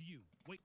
to you. Wait.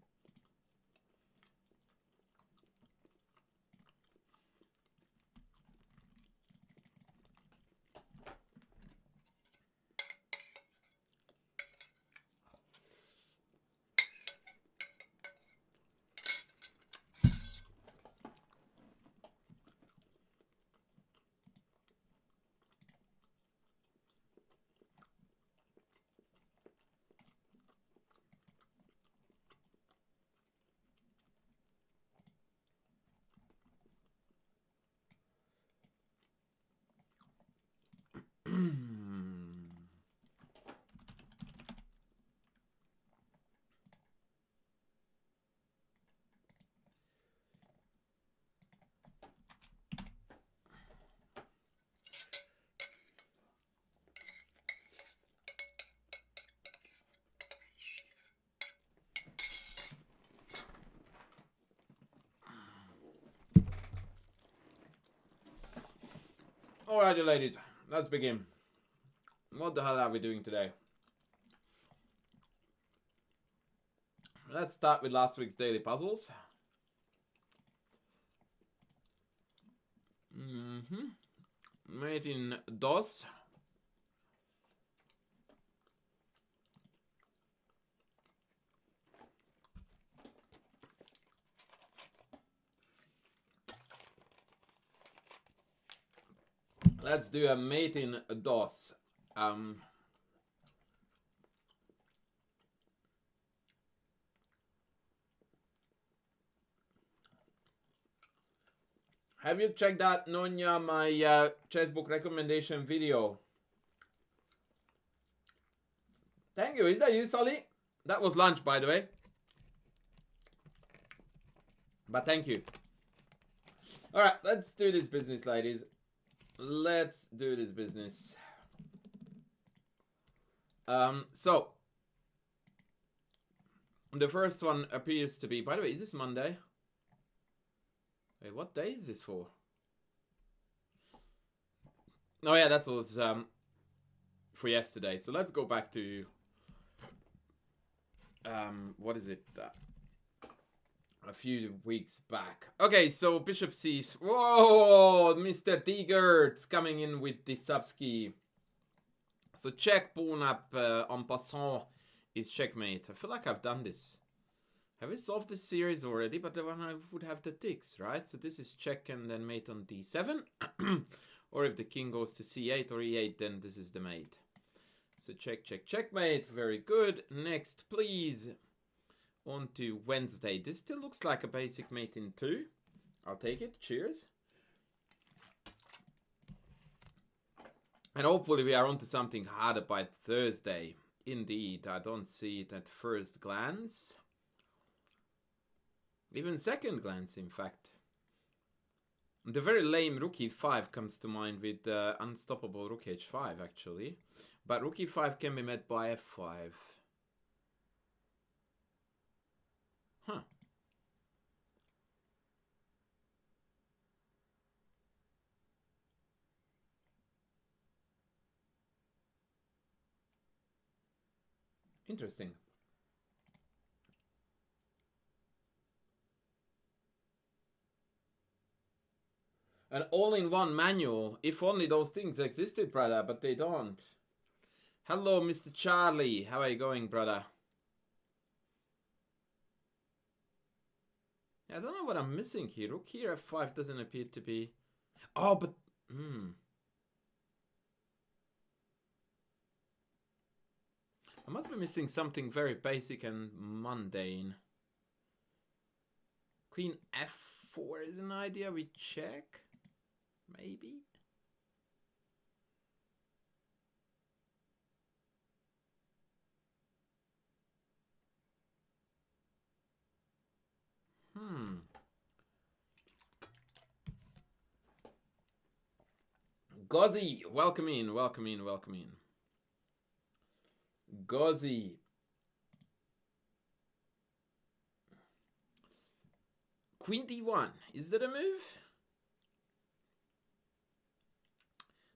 Alrighty, ladies, let's begin. What the hell are we doing today? Let's start with last week's daily puzzles. Made in DOS. Let's do a mate in DOS. Have you checked out, Nonya, my chess book recommendation video? Thank you. Is that you, Sully? That was lunch, by the way. But thank you. Alright, let's do this business, ladies. Let's do this business. So, the first one appears to be... By the way, is this Monday? Wait, what day is this for? Oh yeah, that was for yesterday. So let's go back to... what is it? A few weeks back. Okay, so Bishop C. Whoa, Mr. Tigert's coming in with the subski. So check pawn up en passant is checkmate. I feel like I've done this. Have we solved this series already? But the one I would have the ticks, right? So this is check and then mate on d7. Or if the king goes to c8 or e8, then this is the mate. So check, check, checkmate. Very good. Next, please. On to Wednesday. This still looks like a basic mate in 2. I'll take it. Cheers. And hopefully we are onto something harder by Thursday. Indeed, I don't see it at first glance. Even second glance, in fact. The very lame rook e5 comes to mind with unstoppable rook h5, actually. But rook e5 can be met by f5. Huh. Interesting. An all-in-one manual. If only those things existed, brother, but they don't. Hello, Mr. Charlie. How are you going, brother? I don't know what I'm missing here. Rook here f5 doesn't appear to be... Oh, but... I must be missing something very basic and mundane. Queen f4 is an idea. We check. Maybe. Gozzy, welcome in, welcome in, welcome in. Gozzy. Queen d1, is that a move?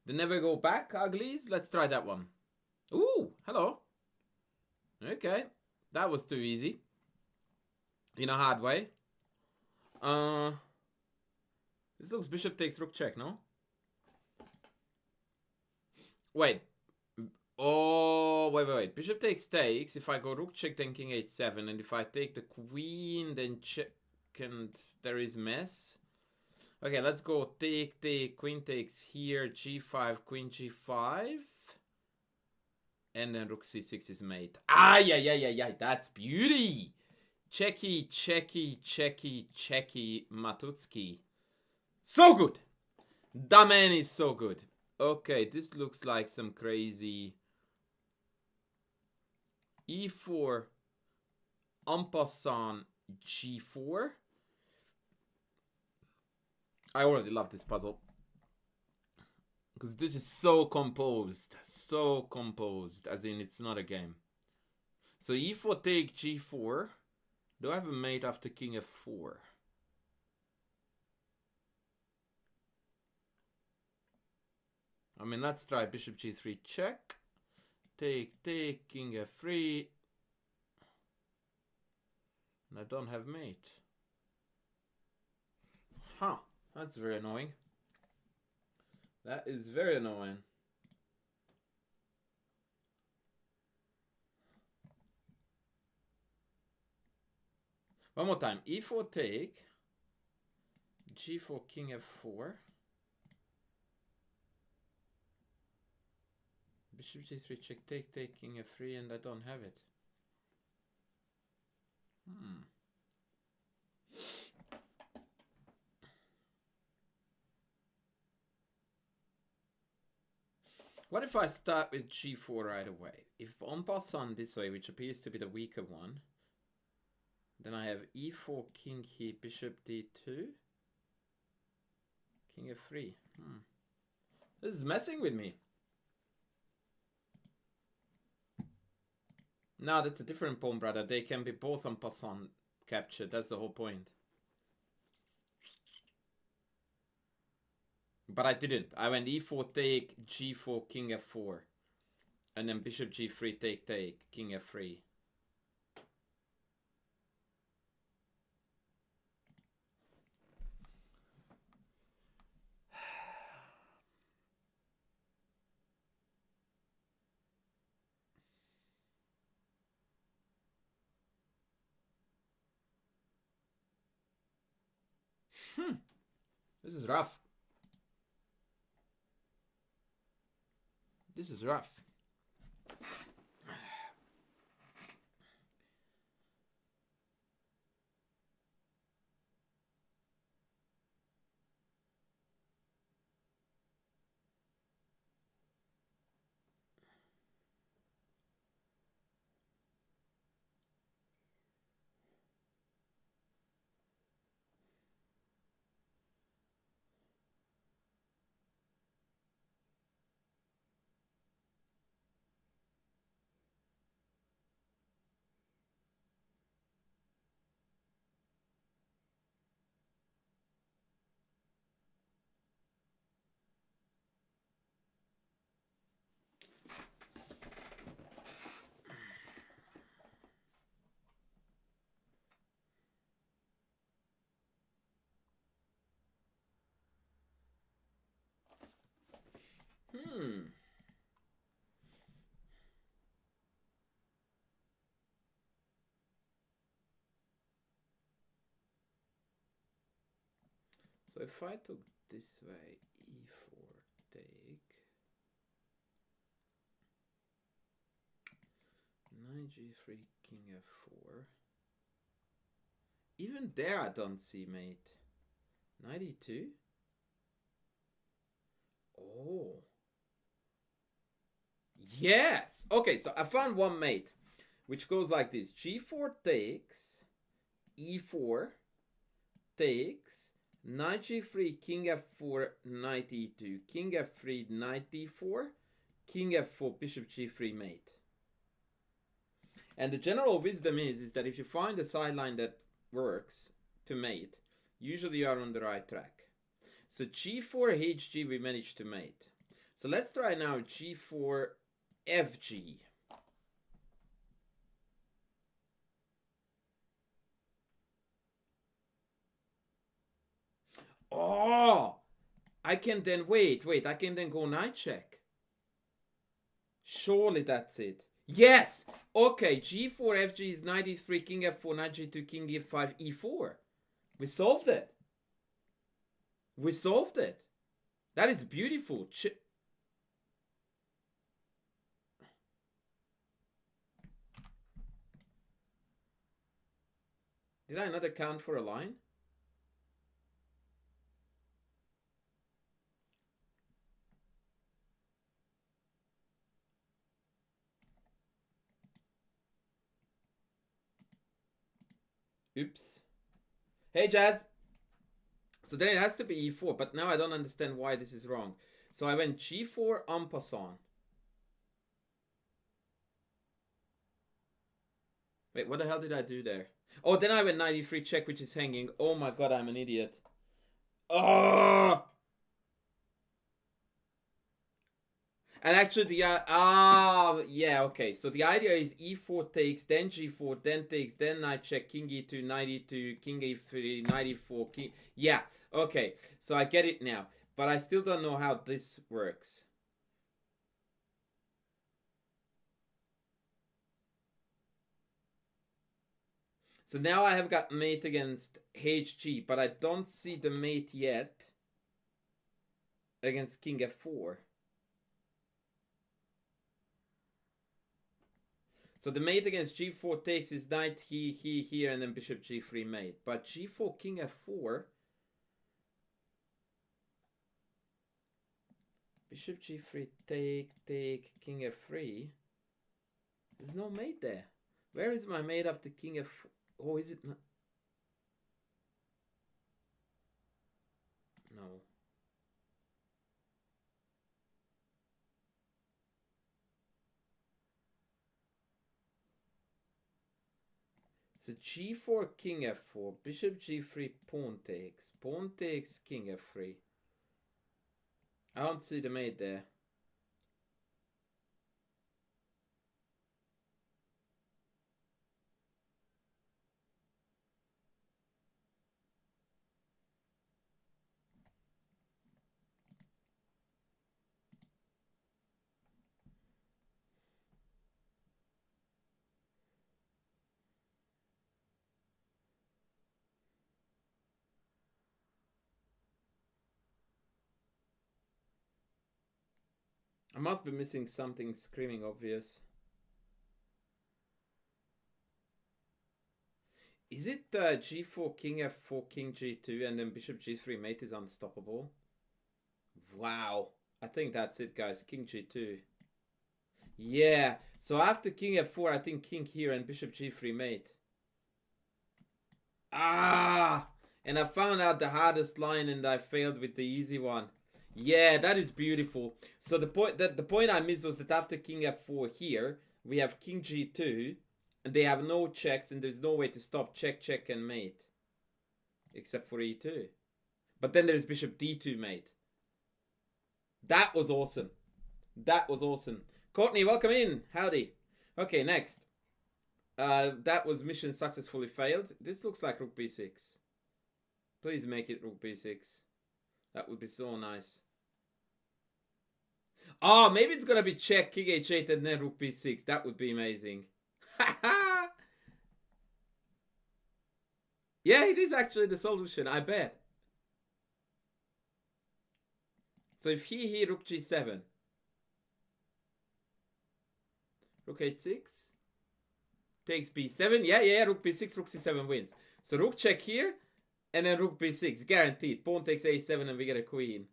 The never go back, uglies? Let's try that one. Ooh, hello. Okay, that was too easy. in a hard way. This looks bishop takes rook check, no? Wait. Oh, wait. Bishop takes. If I go rook check, then king h7. And if I take the queen, then check, and there is mess. Okay, let's go take. Queen takes here, g5, queen g5. And then rook c6 is mate. Ah, yeah. That's beauty. Checky, Matutski. So good. That man is so good. Okay, this looks like some crazy e4 en passant g4. I already love this puzzle because this is so composed, as in it's not a game. So e4 take g4. Do I have a mate after king f4? I mean, let's try bishop g3 check. Take, king f3. And I don't have mate. Huh, that's very annoying. That is very annoying. One more time. e4 take. g4 king f4. Bishop g3 check, take king f3, and I don't have it. What if I start with g4 right away? If en passant this way, which appears to be the weaker one, then I have e4, king here, bishop d2, king f3. This is messing with me. No, that's a different pawn, brother. They can be both en passant captured. That's the whole point. But I didn't. I went e4 take, g4, king f4. And then bishop g3 take, king f3. This is rough. This is rough. So if I took this way, e4 take, knight g3, king f4. Even there I don't see mate. Knight e2. Oh. Yes! Okay, so I found one mate, which goes like this. g4 takes, e4 takes, knight g3, king f4, knight e2, king f3, knight d4, king f4, bishop g3 mate. And the general wisdom is that if you find a sideline that works to mate, usually you are on the right track. So g4 hg we managed to mate. So let's try now g4 fg. Oh, I can then wait. I can then go knight check. Surely that's it. Yes. Okay. G4 FG is knight e3, king f4, knight g2, king e5, e4. We solved it. We solved it. That is beautiful. Did I not account for a line? Oops. Hey, Jazz. So then it has to be e4, but now I don't understand why this is wrong. So I went g4 en passant. Wait, what the hell did I do there? Oh, then I went knight e3 check, which is hanging. Oh my god, I'm an idiot. Oh! And actually, yeah, okay. So the idea is e4 takes, then g4, then takes, then knight check, king e2, knight e2, king e3, knight e4, king. Yeah, okay. So I get it now, but I still don't know how this works. So now I have got mate against hg, but I don't see the mate yet against king f4. So the mate against g4 takes his knight here, and then bishop g3 mate. But g4, king f4. Bishop g3 take, king f3. There's no mate there. Where is my mate after king f4? Oh, is it not? No. So g4, king f4, bishop g3, pawn takes, king f3. I don't see the mate there. I must be missing something screaming obvious. Is it g4, king f4, king g2, and then bishop g3 mate is unstoppable? Wow. I think that's it, guys. King g2. Yeah. So after king f4, I think king here and bishop g3 mate. Ah! And I found out the hardest line and I failed with the easy one. Yeah, that is beautiful. So the point I missed was that after king f4 here, we have king g2, and they have no checks, and there's no way to stop check, check, and mate, except for e2. But then there's bishop d2 mate. That was awesome. That was awesome. Courtney, welcome in. Howdy. Okay, next. That was mission successfully failed. This looks like rook b6. Please make it rook b6. That would be so nice. Oh, maybe it's gonna be check, king h8, and then rook b6. That would be amazing. Yeah, it is actually the solution, I bet. So if he here, rook g7. Rook h6. Takes b7. Yeah, rook b6, rook c7 wins. So rook check here, and then rook b6. Guaranteed. Pawn takes a7, and we get a queen.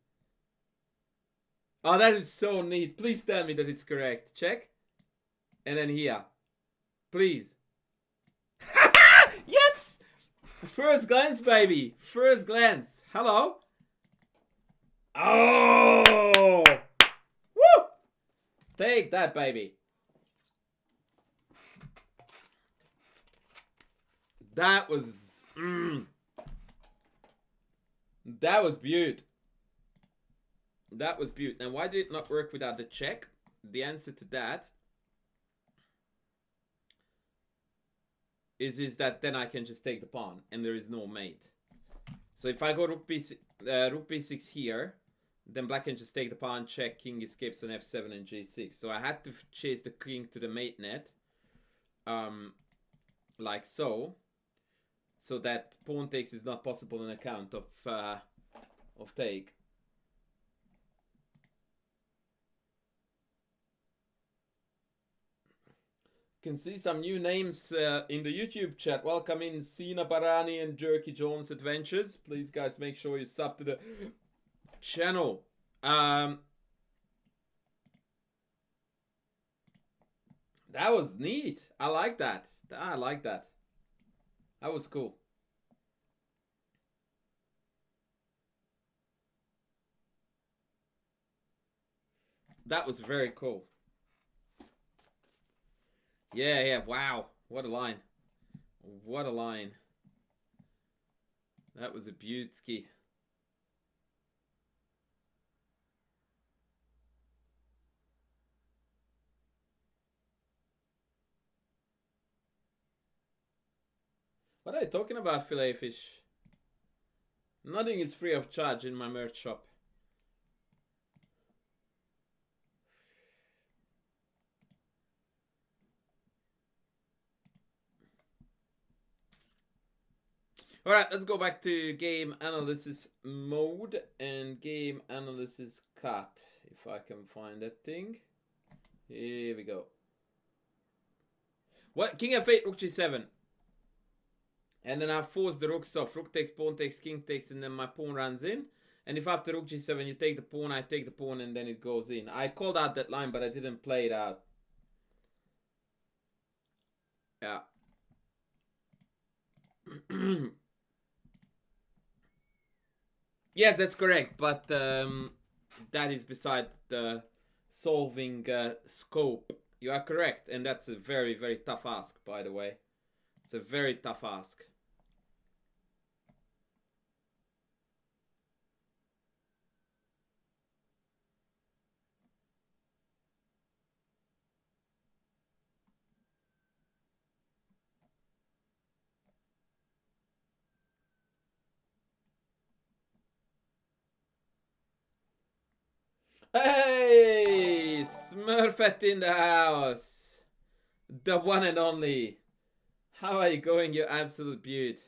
Oh, that is so neat. Please tell me that it's correct. Check. And then here. Please. Yes! First glance, baby. First glance. Hello? Oh! Woo! Take that, baby. That was... That was beaut. That was beaut. And why did it not work without the check? The answer to that is that then I can just take the pawn and there is no mate. So if I go rook b6, rook b6 here. Then black can just take the pawn, check, king escapes on f7 and g6. So I had to chase the king to the mate net. Like so. So that pawn takes is not possible on account of take. Can see some new names in the YouTube chat. Welcome in Sina Barani and Jerky Jones Adventures. Please guys make sure you sub to the channel. That was neat. I like that. I like that. That was cool. That was very cool. Yeah, yeah, wow. What a line. What a line. That was a beauty. What are you talking about, fillet fish? Nothing is free of charge in my merch shop. Alright, let's go back to game analysis mode and game analysis cut. If I can find that thing. Here we go. What? King f8, rook g7. And then I force the rooks off. Rook takes, pawn takes, king takes, and then my pawn runs in. And if after rook g7 you take the pawn, I take the pawn, and then it goes in. I called out that line, but I didn't play it out. Yeah. Yes, that's correct, but that is beside the solving scope. You are correct, and that's a very, very tough ask, by the way. It's a very tough ask. Hey, Smurfette in the house. The one and only. How are you going, you absolute beaut?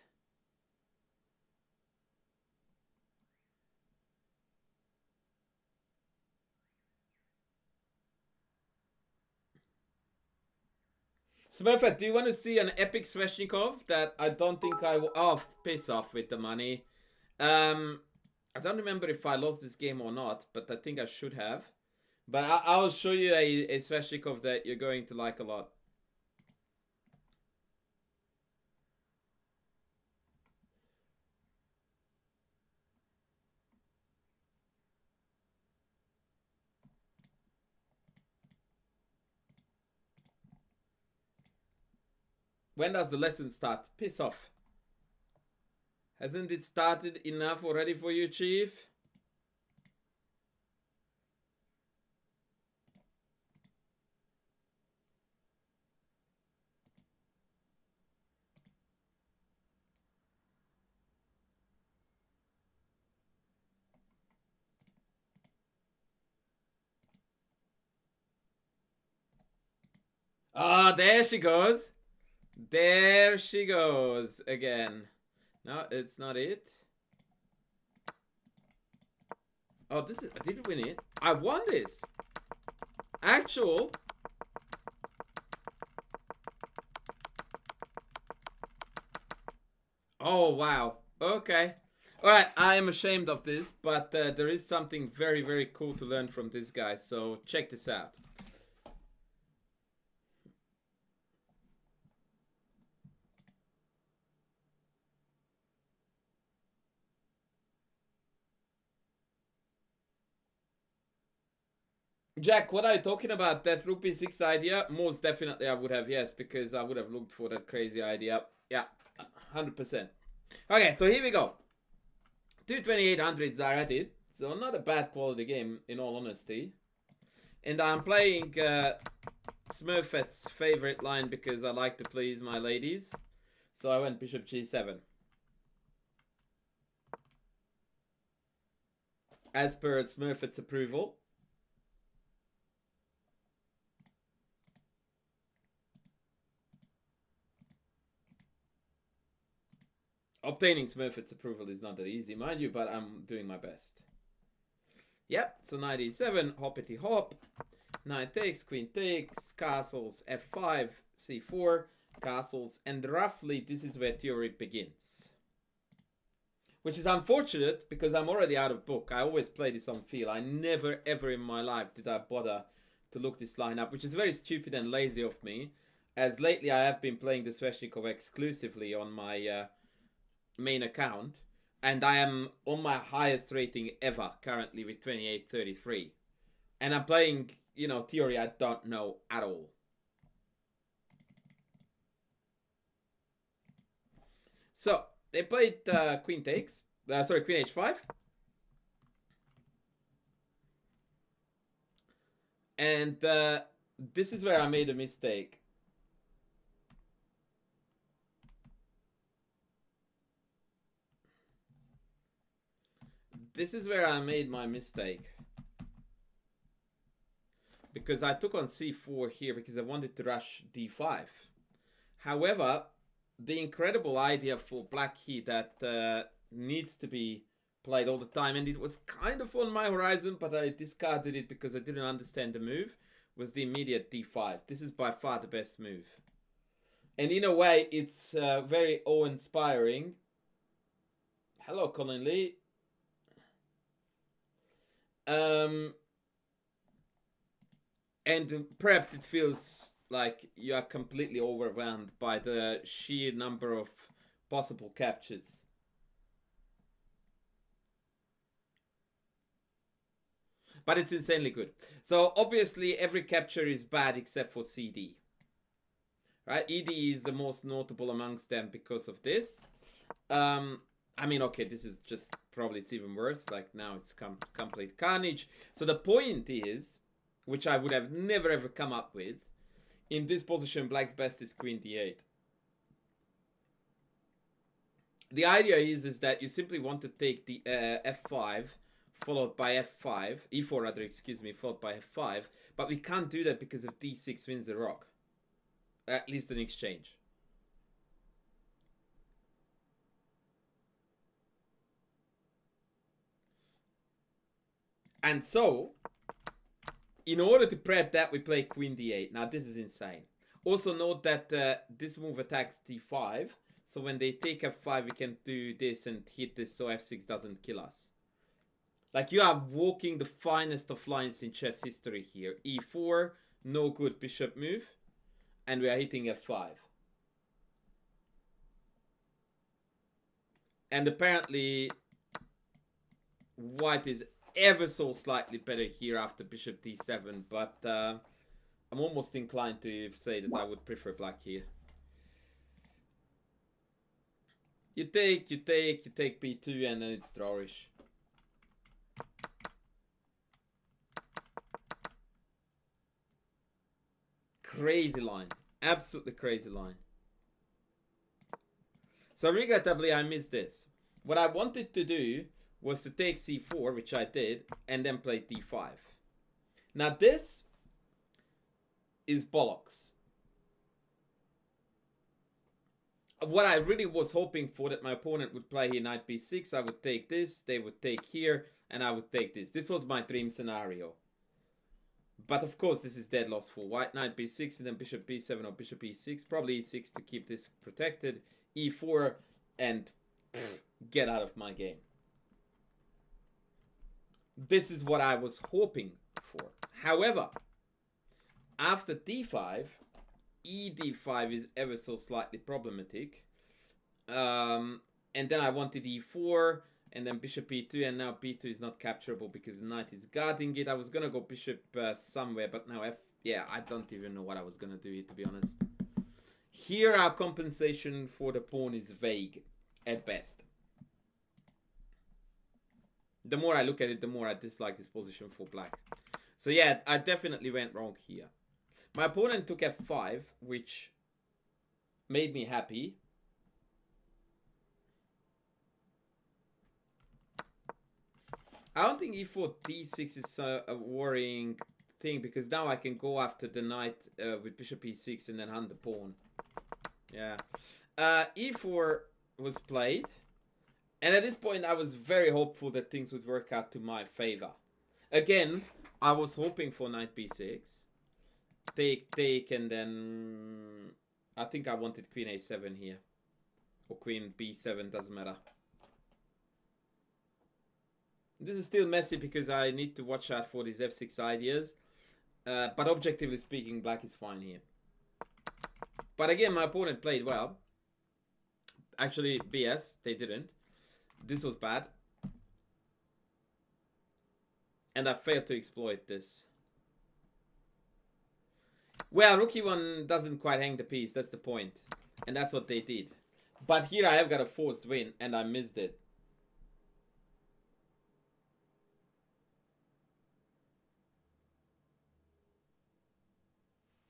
Smurfette, do you want to see an epic Sveshnikov that I don't think I will... Oh, piss off with the money. I don't remember if I lost this game or not, but I think I should have. But I'll show you a Sveshnikov that you're going to like a lot. When does the lesson start? Piss off. Hasn't it started enough already for you, Chief? Ah, there she goes. There she goes again. No, it's not it. Oh, this is... I didn't win it. I won this. Actual. Oh, wow. Okay. Alright, I am ashamed of this, but there is something very, very cool to learn from this guy. So check this out. Jack, what are you talking about? That rook b6 idea? Most definitely I would have, yes, because I would have looked for that crazy idea. Yeah, 100%. Okay, so here we go. 22800s are at it. So not a bad quality game, in all honesty. And I'm playing Smurfette's favorite line because I like to please my ladies. So I went bishop g7. as per Smurfit's approval. Obtaining Smurfit's approval is not that easy, mind you, but I'm doing my best. Yep, so knight e7, hoppity hop. Knight takes, queen takes, castles, f5, c4, castles, and roughly this is where theory begins. Which is unfortunate, because I'm already out of book. I always play this on feel. I never ever in my life did I bother to look this line up, which is very stupid and lazy of me, as lately I have been playing the Sveshnikov exclusively on my main account, and I am on my highest rating ever currently with 2833, and I'm playing, you know, theory I don't know at all. So they played queen takes, queen h5, and this is where I made a mistake. This is where I made my mistake. Because I took on c4 here because I wanted to rush d5. However, the incredible idea for black here that needs to be played all the time, and it was kind of on my horizon, but I discarded it because I didn't understand the move, was the immediate d5. This is by far the best move. And in a way, it's very awe-inspiring. Hello, Colin Lee. And perhaps it feels like you are completely overwhelmed by the sheer number of possible captures. But it's insanely good. So obviously every capture is bad except for CD. Right? ED is the most notable amongst them because of this. I mean, okay, this is just, probably it's even worse. Like now it's complete carnage. So the point is, which I would have never ever come up with, in this position black's best is queen d8. The idea is that you simply want to take the f5 followed by f5, e4 rather, excuse me, followed by f5, but we can't do that because of d6 wins the rock, at least in exchange. And so, in order to prep that, we play queen d8. Now, this is insane. Also note that this move attacks d5. So when they take f5, we can do this and hit this so f6 doesn't kill us. Like, you are walking the finest of lines in chess history here. e4, no good bishop move. And we are hitting f5. And apparently, white is ever so slightly better here after bishop d7, but I'm almost inclined to say that I would prefer black here. You take b2, and then it's drawish. Crazy line. Absolutely crazy line. So regrettably, I missed this. What I wanted to do was to take c4, which I did, and then play d5. Now this is bollocks. What I really was hoping for, that my opponent would play here knight b6, I would take this, they would take here, and I would take this. This was my dream scenario. But of course this is dead loss for white. Knight b6 and then bishop b7 or bishop e6. Probably e6 to keep this protected. e4 and get out of my game. This is what I was hoping for. However, after d5, ed5 is ever so slightly problematic. And then I wanted e4 and then bishop e2, and now b2 is not capturable because the knight is guarding it. I was gonna go bishop somewhere, but now yeah, I don't even know what I was gonna do here, to be honest. Here our compensation for the pawn is vague at best. The more I look at it, the more I dislike this position for black. So yeah, I definitely went wrong here. My opponent took f5, which made me happy. I don't think e4 d6 is a worrying thing, because now I can go after the knight with bishop e6 and then hunt the pawn. Yeah. E4 was played, and at this point I was very hopeful that things would work out to my favor. Again, I was hoping for knight b6, take, and then I think I wanted queen a7 here, or queen b7, doesn't matter. This is still messy because I need to watch out for these f6 ideas, but objectively speaking, black is fine here. But again, my opponent played well. Actually, BS, they didn't. This was bad. And I failed to exploit this. Well, rook e1 doesn't quite hang the piece, that's the point. And that's what they did. But here I have got a forced win, and I missed it.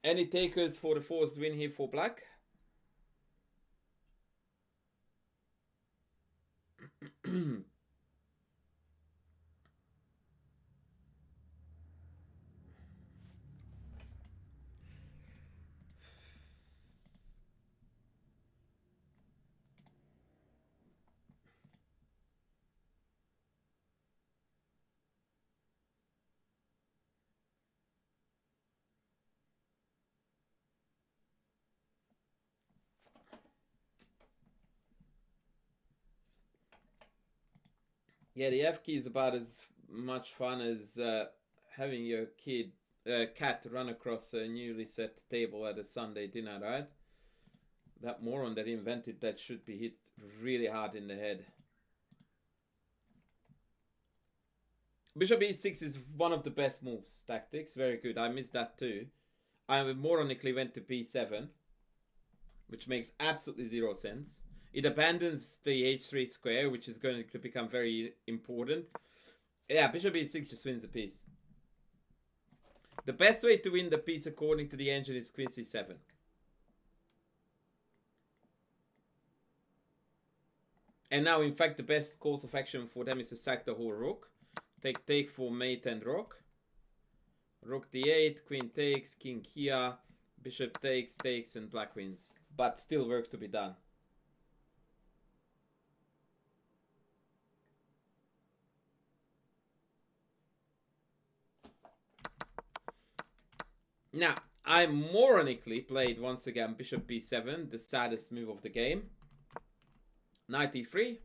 Any takers for the forced win here for black? Yeah, the F key is about as much fun as having your cat run across a newly set table at a Sunday dinner, right? That moron that invented that should be hit really hard in the head. Bishop e6 is one of the best moves, tactics. Very good. I missed that too. I moronically went to b7, which makes absolutely zero sense. It abandons the h3 square, which is going to become very important. Yeah, bishop e6 just wins the piece. The best way to win the piece according to the engine is queen c7. And now, in fact, the best course of action for them is to sack the whole rook. Take for mate and rook. Rook d8, queen takes, king here, bishop takes, and black wins. But still work to be done. Now, I moronically played once again bishop b7, the saddest move of the game. Knight e3.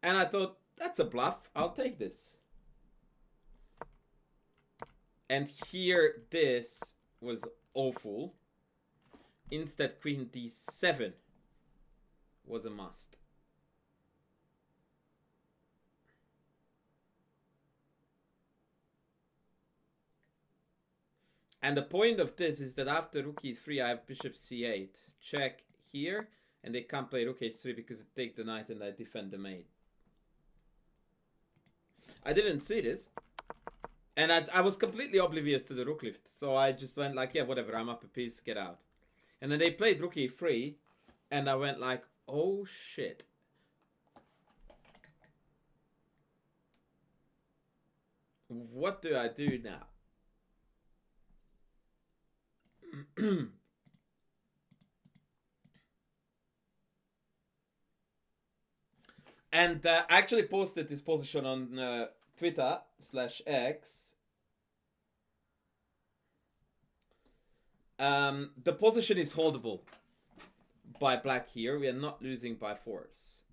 And I thought, that's a bluff, I'll take this. And here, this was awful. Instead, queen d7 was a must. And the point of this is that after rook e3, I have bishop c8. Check here, and they can't play rook h3 because I take the knight and I defend the mate. I didn't see this. And I was completely oblivious to the rook lift. So I just went like, yeah, whatever, I'm up a piece, get out. And then they played rook e3, and I went like, oh shit. What do I do now? And I actually posted this position on Twitter/X. The position is holdable by black here. We are not losing by force.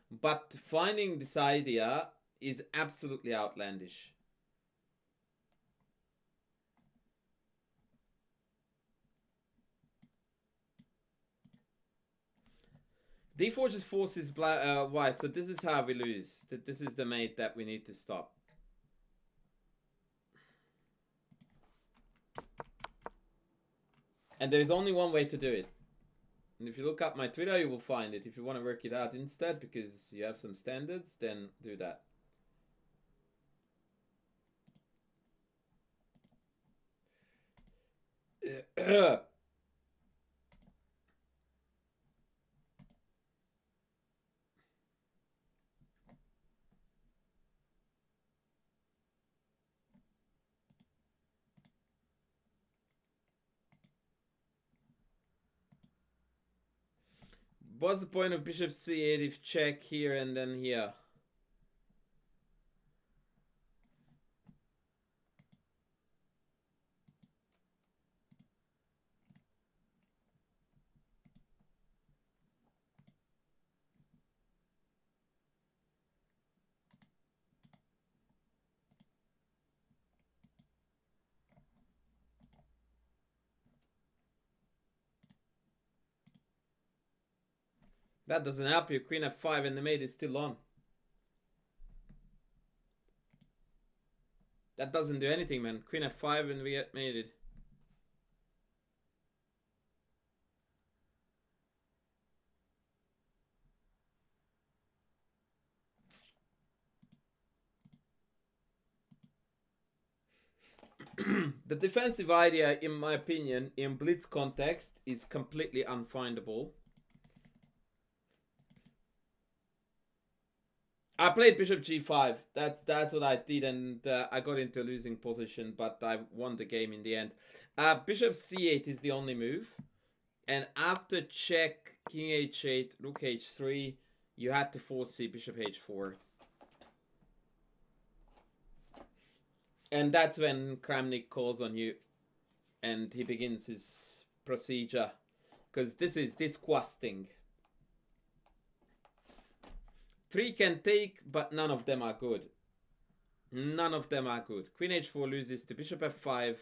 But finding this idea is absolutely outlandish. D4 just forces black, white, so this is how we lose. This is the mate that we need to stop. And there's only one way to do it. And if you look up my Twitter, you will find it. If you want to work it out instead, because you have some standards, then do that. What's the point of bishop c8 if check here and then here? That doesn't help you. Queen f5 and the mate is still on. That doesn't do anything, man. Queen f5 and we get mated. The defensive idea, in my opinion, in Blitz context, is completely unfindable. I played bishop g5. That's what I did, and I got into a losing position, but I won the game in the end. Bishop c8 is the only move, and after check, king h8, rook h3, you had to foresee bishop h4. And that's when Kramnik calls on you, and he begins his procedure, because this is disgusting. 3 can take, but none of them are good. None of them are good. Queen h4 loses to bishop f5,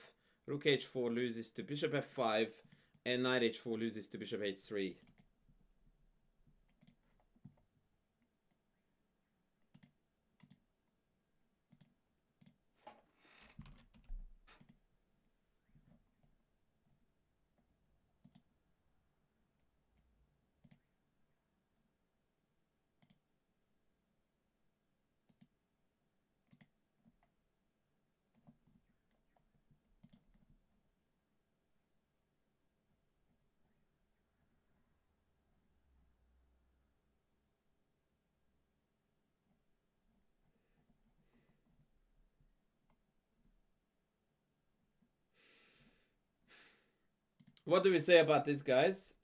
rook h4 loses to bishop f5, and knight h4 loses to bishop h3. What do we say about this, guys?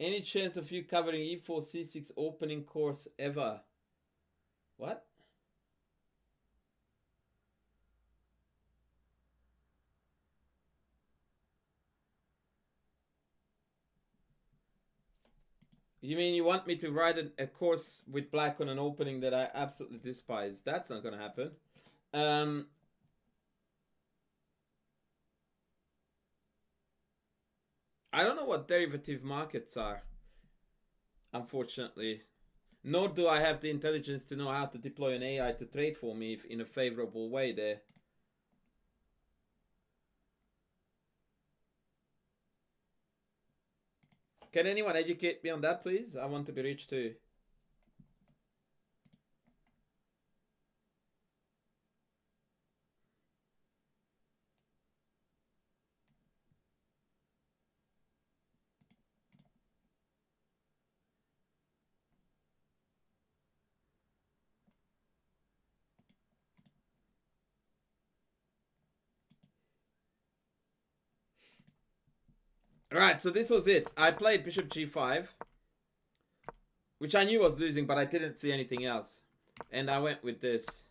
Any chance of you covering e4, c6 opening course ever? What? You mean you want me to write a course with black on an opening that I absolutely despise? That's not gonna happen. I don't know what derivative markets are, unfortunately. Nor do I have the intelligence to know how to deploy an AI to trade for me in a favorable way there. Can anyone educate me on that, please? I want to be rich too. Right, so this was it. I played bishop g5, which I knew was losing, but I didn't see anything else. And I went with this.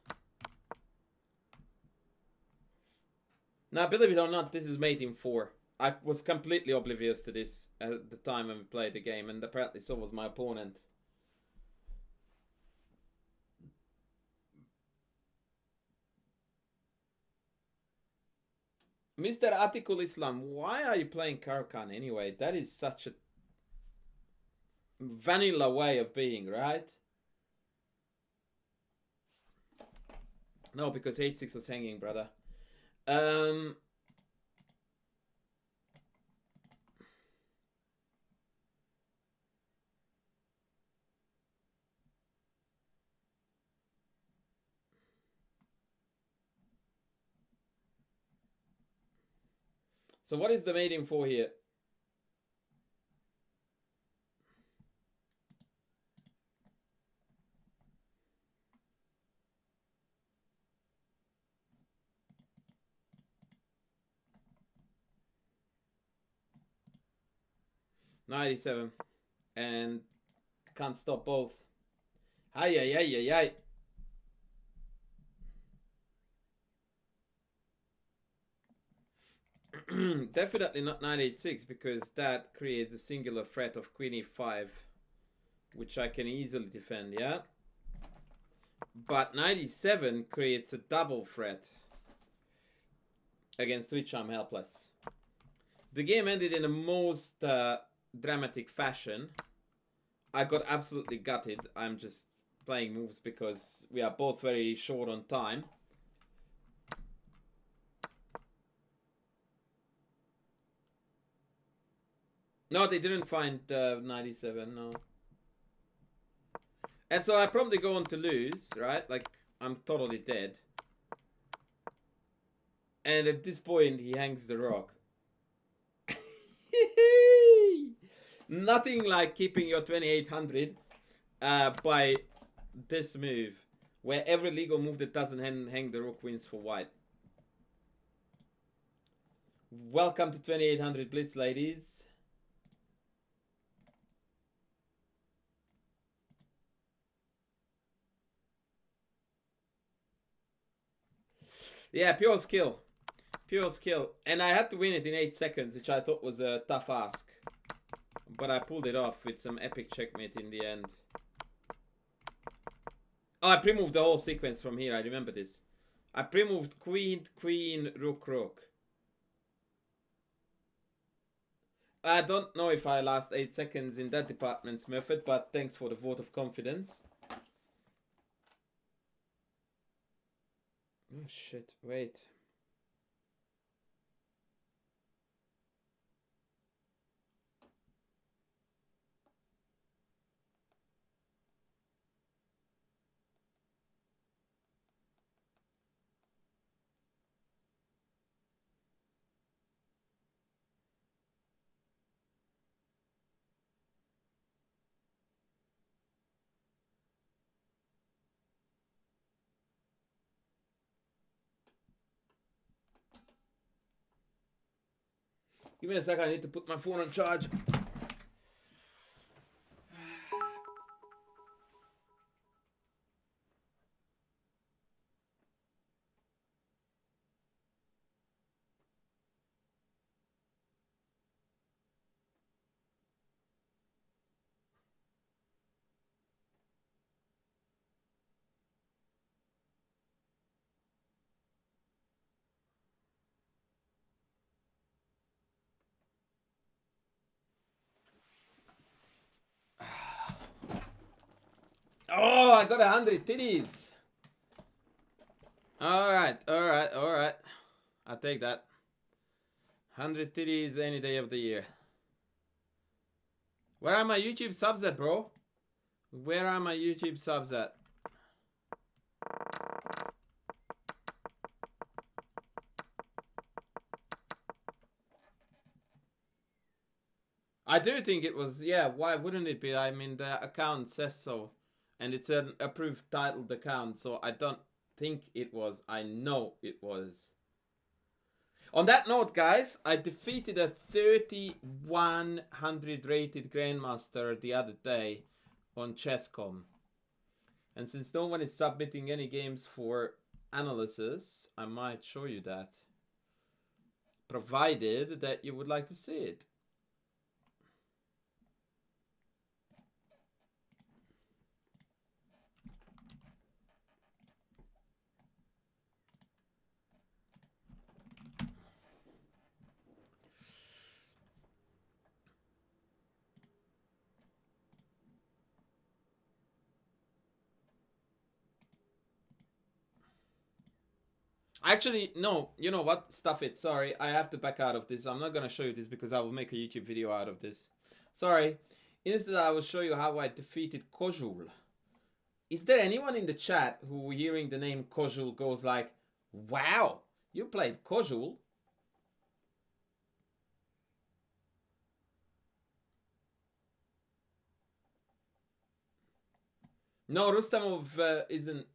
Now, believe it or not, this is mate in 4. I was completely oblivious to this at the time when we played the game, and apparently so was my opponent. Mr. Atikul Islam, why are you playing Karakan anyway? That is such a vanilla way of being, right? No, because h6 was hanging, brother. So what is the mating for here? 97. And can't stop both. Ay, ay, ay, ay, ay. Definitely not knight h6, because that creates a singular threat of queen e5, which I can easily defend, yeah? But knight e7 creates a double threat, against which I'm helpless. The game ended in the most dramatic fashion. I got absolutely gutted. I'm just playing moves because we are both very short on time. No, they didn't find 97, no. And so I probably go on to lose, right? Like, I'm totally dead. And at this point, he hangs the rock. Nothing like keeping your 2800 by this move, where every legal move that doesn't hang the rook wins for white. Welcome to 2800 Blitz, ladies. Yeah, pure skill. Pure skill. And I had to win it in 8 seconds, which I thought was a tough ask. But I pulled it off with some epic checkmate in the end. Oh, I pre-moved the whole sequence from here. I remember this. I pre-moved queen, queen, rook, rook. I don't know if I last 8 seconds in that department, Smurfett, but thanks for the vote of confidence. Oh shit, wait. Give me a second, I need to put my phone on charge. Oh, I got 100 titties. Alright, alright, alright. I'll take that. 100 titties any day of the year. Where are my YouTube subs at, bro? Where are my YouTube subs at? I do think it was, yeah, why wouldn't it be? I mean, the account says so. And it's an approved titled account, so I don't think it was. I know it was. On that note, guys, I defeated a 3100 rated Grandmaster the other day on ChessCom. And since no one is submitting any games for analysis, I might show you that. Provided that you would like to see it. Actually, no, you know what? Stuff it. Sorry, I have to back out of this. I'm not going to show you this because I will make a YouTube video out of this. Sorry. Instead, I will show you how I defeated Kozul. Is there anyone in the chat who, hearing the name Kozul, goes like, wow, you played Kozul? No, Rustamov isn't.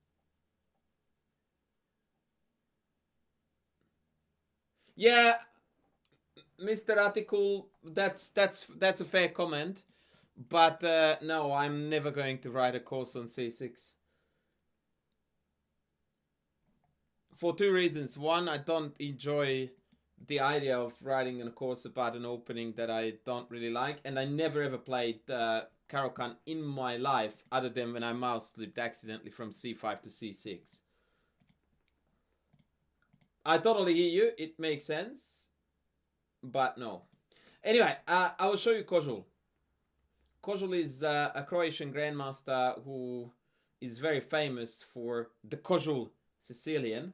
Yeah, Mr. Article, that's a fair comment, but no, I'm never going to write a course on C6 for two reasons. One, I don't enjoy the idea of writing a course about an opening that I don't really like, and I never ever played Caro-Kann in my life other than when I mouse slipped accidentally from C5 to C6. I totally hear you, it makes sense, but no. Anyway, I will show you Kozul. Kozul is a Croatian grandmaster who is very famous for the Kozul Sicilian.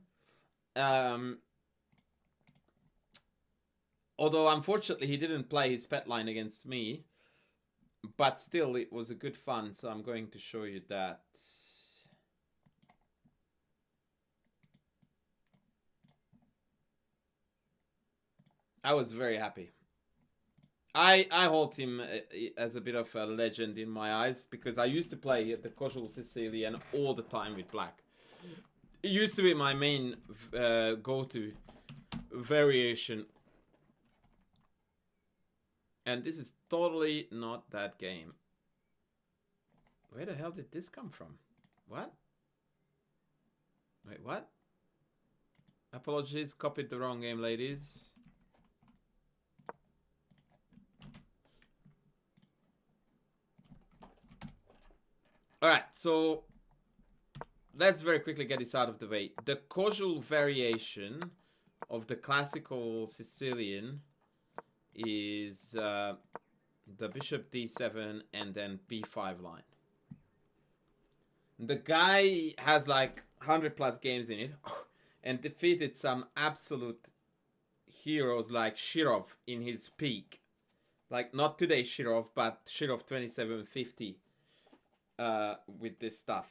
Although unfortunately he didn't play his pet line against me, but still it was a good fun, so I'm going to show you that. I was very happy. I hold him as a bit of a legend in my eyes because I used to play the Kozul Sicilian all the time with black. It used to be my main go-to variation. And this is totally not that game. Where the hell did this come from? What? Wait, what? Apologies, copied the wrong game, ladies. Alright, so let's very quickly get this out of the way. The Kozul variation of the classical Sicilian is the bishop d7 and then b5 line. The guy has like 100 plus games in it and defeated some absolute heroes like Shirov in his peak. Like not today's Shirov, but Shirov 2750 with this stuff.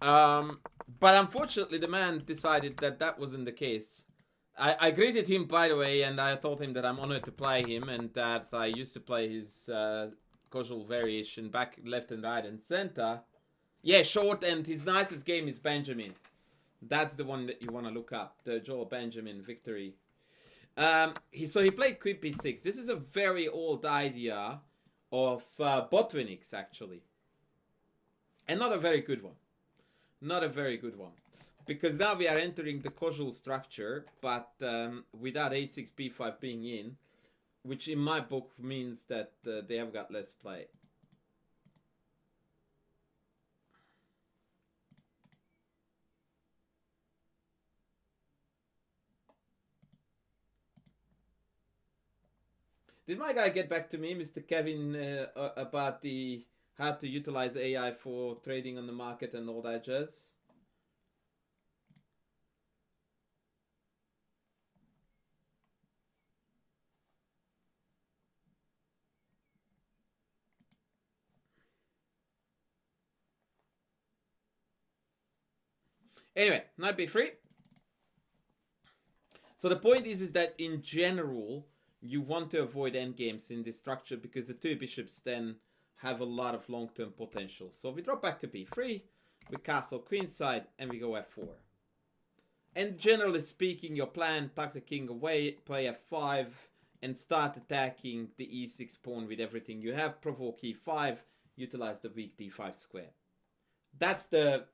But unfortunately, the man decided that that wasn't the case. I greeted him, by the way, and I told him that I'm honored to play him and that I used to play his Kozul variation back, left and right and center. Yeah, short, and his nicest game is Benjamin. That's the one that you want to look up, the Joel Benjamin victory. So he played Queen b6. This is a very old idea of Botvinnik's, actually. And not a very good one. Not a very good one. Because now we are entering the Kozul structure, but without a6, b5 being in, which in my book means that they have got less play. Did my guy get back to me, Mr. Kevin, about the how to utilize AI for trading on the market and all that jazz? Anyway, knight b3. So the point is that in general, you want to avoid endgames in this structure because the two bishops then have a lot of long-term potential. So we drop back to b3, we castle queenside, and we go f4. And generally speaking, your plan, tuck the king away, play f5, and start attacking the e6 pawn with everything you have. Provoke e5, utilize the weak d5 square. That's the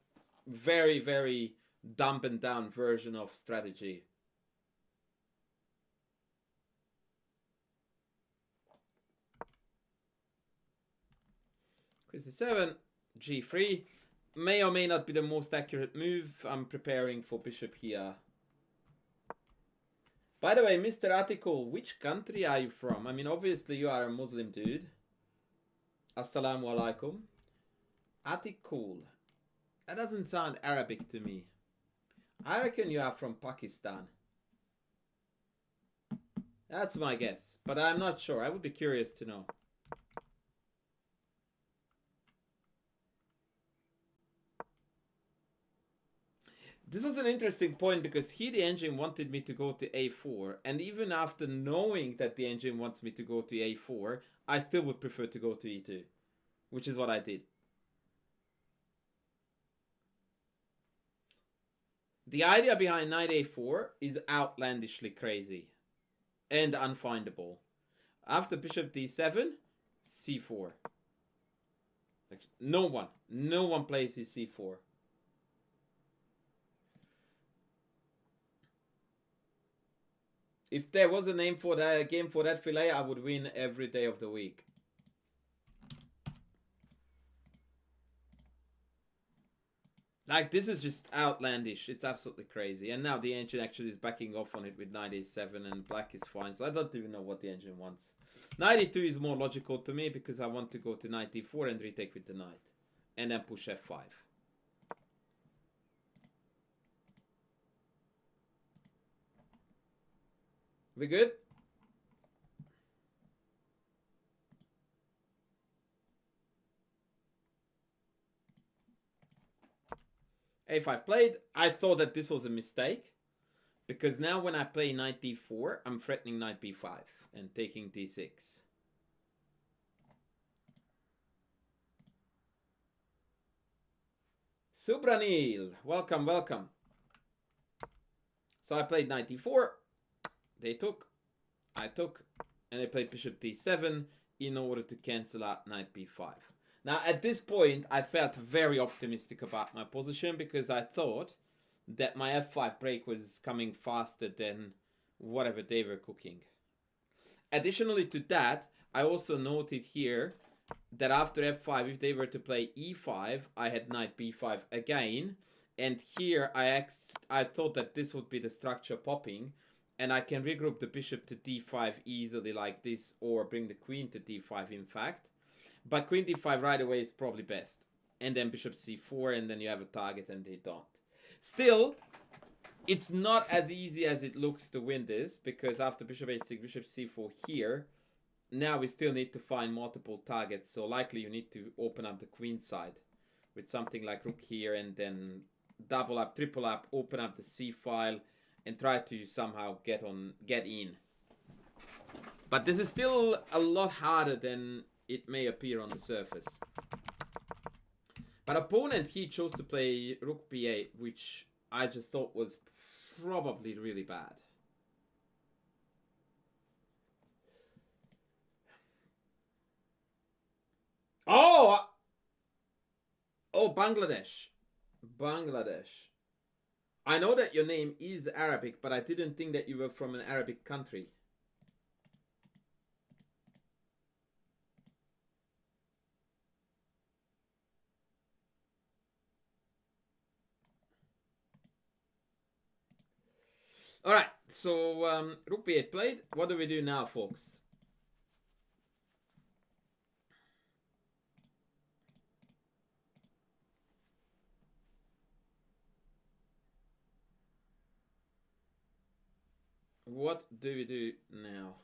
very, very dampened down version of strategy. Queen c7, g3. May or may not be the most accurate move. I'm preparing for bishop here. By the way, Mr. Article, which country are you from? I mean, obviously you are a Muslim dude. Assalamu alaikum. Article. That doesn't sound Arabic to me. I reckon you are from Pakistan. That's my guess, but I'm not sure. I would be curious to know. This is an interesting point because the engine wanted me to go to a4, and even after knowing that the engine wants me to go to a4, I still would prefer to go to e2, which is what I did. The idea behind knight a4 is outlandishly crazy and unfindable. After bishop d7, c4. No one plays his c4. If there was a name for that game for that fillet, I would win every day of the week. Like, this is just outlandish. It's absolutely crazy. And now the engine actually is backing off on it with knight a7 and black is fine. So I don't even know what the engine wants. Knight e2 is more logical to me because I want to go to knight d4 and retake with the knight. And then push f5. We good? a5 played. I thought that this was a mistake. Because now when I play knight d4, I'm threatening knight b5 and taking d6. Subranil, welcome, welcome. So I played knight d4. They took. I took. And they played bishop d7 in order to cancel out knight b5. Now at this point, I felt very optimistic about my position because I thought that my f5 break was coming faster than whatever they were cooking. Additionally to that, I also noted here that after f5, if they were to play e5, I had knight b5 again. And here I thought that this would be the structure popping. And I can regroup the bishop to d5 easily like this, or bring the queen to d5 in fact. But queen d5 right away is probably best. And then bishop c4, and then you have a target and they don't. Still, it's not as easy as it looks to win this, because after bishop h6, bishop c4 here, now we still need to find multiple targets. So likely you need to open up the queen side with something like rook here, and then double up, triple up, open up the c file, and try to somehow get in. But this is still a lot harder than it may appear on the surface. But opponent, he chose to play rook b8, which I just thought was probably really bad. Oh, Bangladesh. I know that your name is Arabic, but I didn't think that you were from an Arabic country. Alright, so rook b8 played. What do we do now, folks? What do we do now?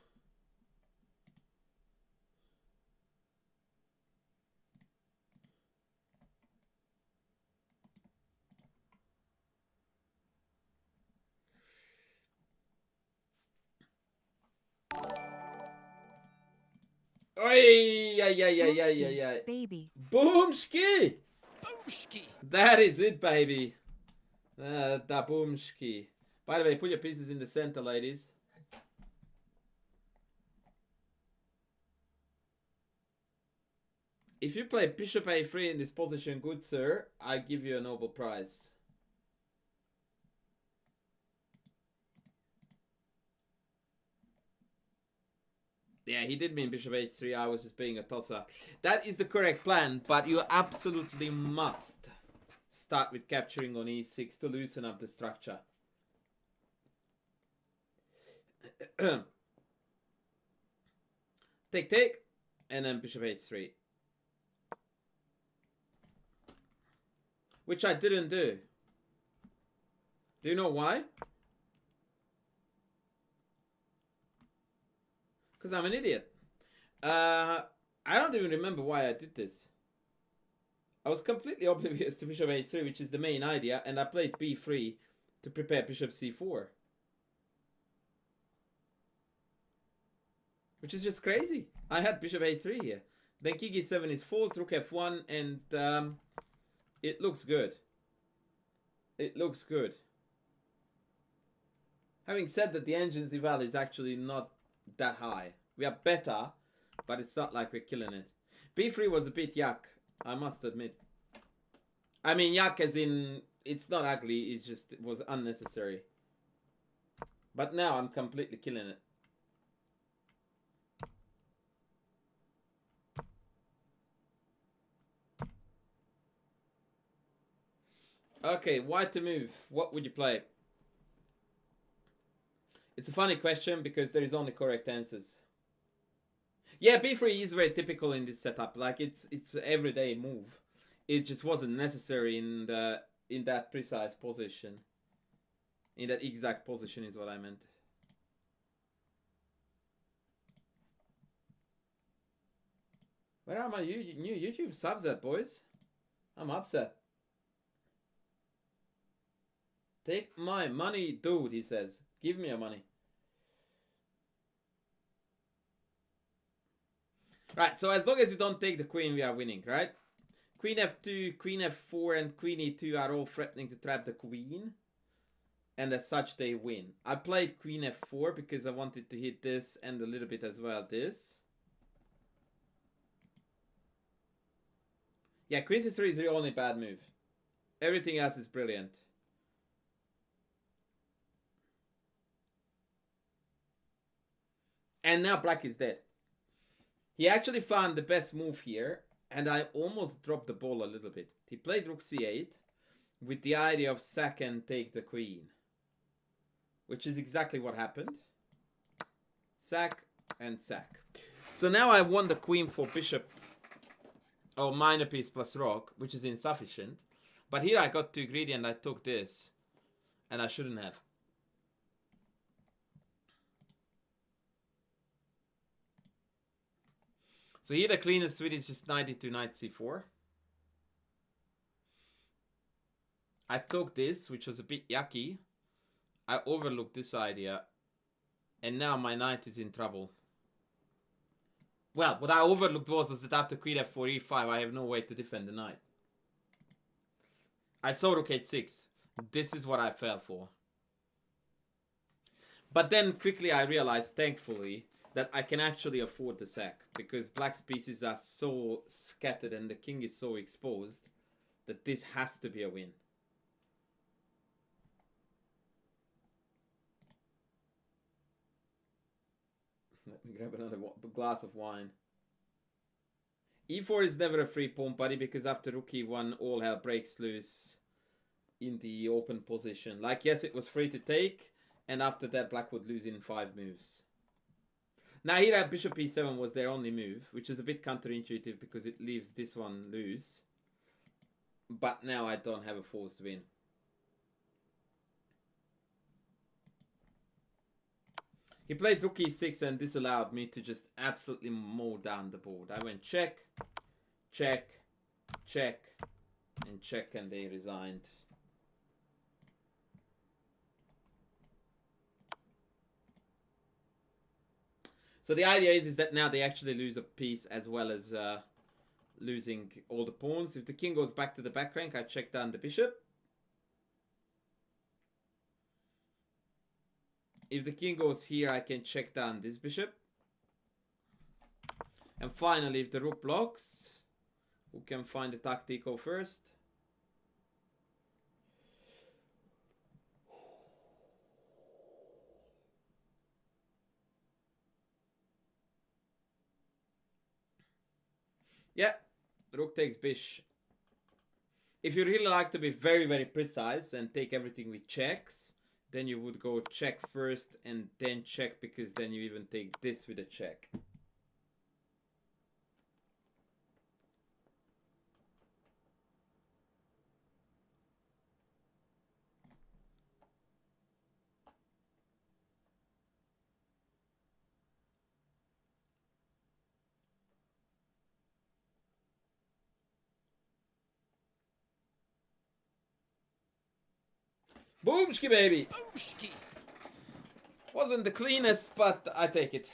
Oi, yeah. Baby. Boomski! Boomski! That is it, baby. Da boomski. By the way, put your pieces in the center, ladies. If you play bishop a3 in this position, good sir, I give you a Nobel Prize. Yeah, he did mean bishop h3. I was just being a tosser. That is the correct plan, but you absolutely must start with capturing on e6 to loosen up the structure. Take, and then bishop h3. Which I didn't do. Do you know why? Because I'm an idiot. I don't even remember why I did this. I was completely oblivious to bishop h3, which is the main idea, and I played b3 to prepare bishop c4. Which is just crazy. I had bishop h3 here. Then king e7 is false, rook f1, and it looks good. It looks good. Having said that, the engine's eval is actually not that high. We are better, but it's not like we're killing it. B3 was a bit yuck, I must admit. I mean, yuck as in, it's not ugly, it's just, it was unnecessary. But now I'm completely killing it. Okay, white to move. What would you play? It's a funny question because there is only correct answers. Yeah, b3 is very typical in this setup. Like it's an everyday move. It just wasn't necessary in that precise position. In that exact position is what I meant. Where are my new YouTube subs at, boys? I'm upset. Take my money, dude, he says. Give me your money. Right, so as long as you don't take the queen, we are winning, right? Queen f2, queen f4, and queen e2 are all threatening to trap the queen. And as such, they win. I played queen f4 because I wanted to hit this and a little bit as well this. Yeah, queen c3 is the only bad move. Everything else is brilliant. And now black is dead. He actually found the best move here, and I almost dropped the ball a little bit. He played rook c8 with the idea of sack and take the queen, which is exactly what happened. Sack and sack. So now I won the queen for bishop, or minor piece plus rook, which is insufficient. But here I got too greedy and I took this, and I shouldn't have. So here the cleanest win is just knight e2, knight c4. I took this, which was a bit yucky. I overlooked this idea. And now my knight is in trouble. Well, what I overlooked was that after queen f4, e5, I have no way to defend the knight. I saw rook h6. This is what I fell for. But then quickly I realized, thankfully, that I can actually afford the sack. Because black's pieces are so scattered and the king is so exposed that this has to be a win. Let me grab another glass of wine. e4 is never a free pawn, buddy, because after rook e1, all hell breaks loose in the open position. Like, yes, it was free to take, and after that, black would lose in 5 moves. Now here, bishop e7 was their only move, which is a bit counterintuitive because it leaves this one loose. But now I don't have a forced win. He played rook e6 and this allowed me to just absolutely mow down the board. I went check, check, check, and check, and they resigned. So the idea is that now they actually lose a piece as well as losing all the pawns. If the king goes back to the back rank, I check down the bishop. If the king goes here, I can check down this bishop. And finally, if the rook blocks, who can find the tactical first? Yeah, rook takes bish. If you really like to be very, very precise and take everything with checks, then you would go check first and then check, because then you even take this with a check. Boomski, baby! Boomski! Wasn't the cleanest, but I take it.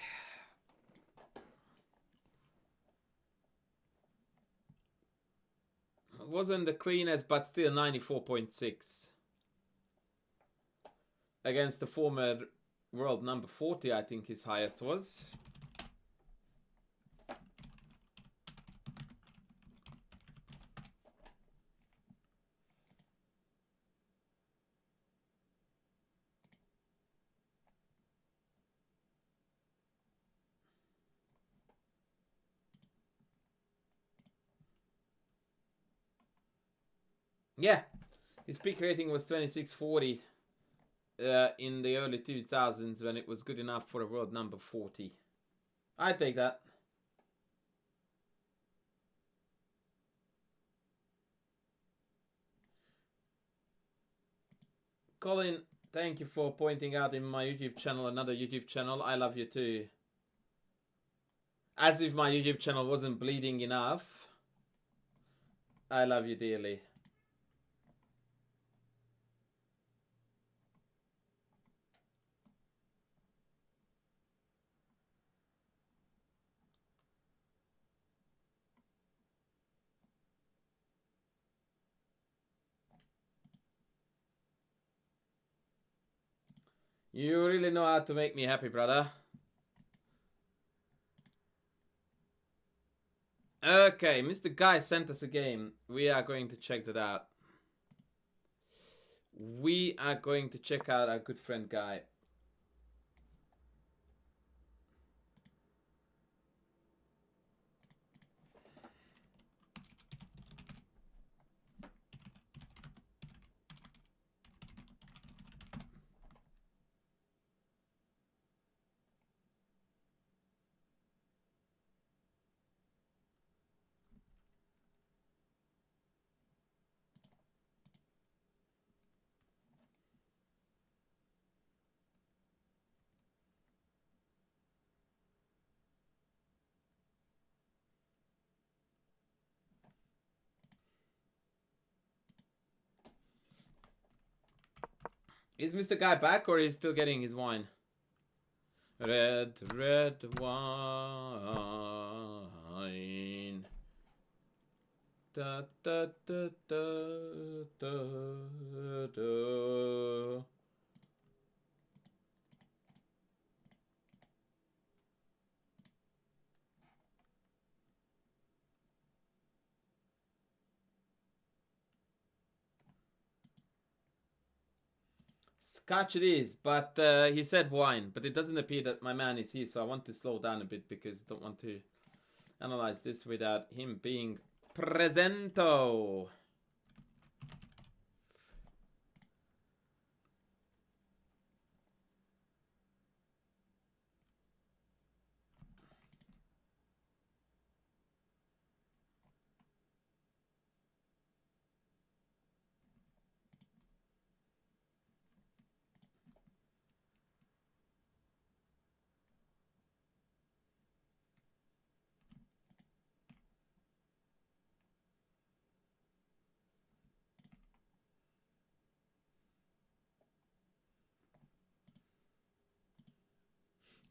Wasn't the cleanest, but still 94.6. against the former world number 40, I think his highest was. Yeah, his peak rating was 2640 in the early 2000s when it was good enough for a world number 40. I take that. Colin, thank you for pointing out in my YouTube channel, another YouTube channel. I love you too. As if my YouTube channel wasn't bleeding enough. I love you dearly. You really know how to make me happy, brother. Okay, Mr. Guy sent us a game. We are going to check that out. We are going to check out our good friend Guy. Is Mr. Guy back or is he still getting his wine? Red, red wine. Da, da, da, da, da, da. Scotch it is, but he said wine, but it doesn't appear that my man is here, so I want to slow down a bit because I don't want to analyze this without him being presento.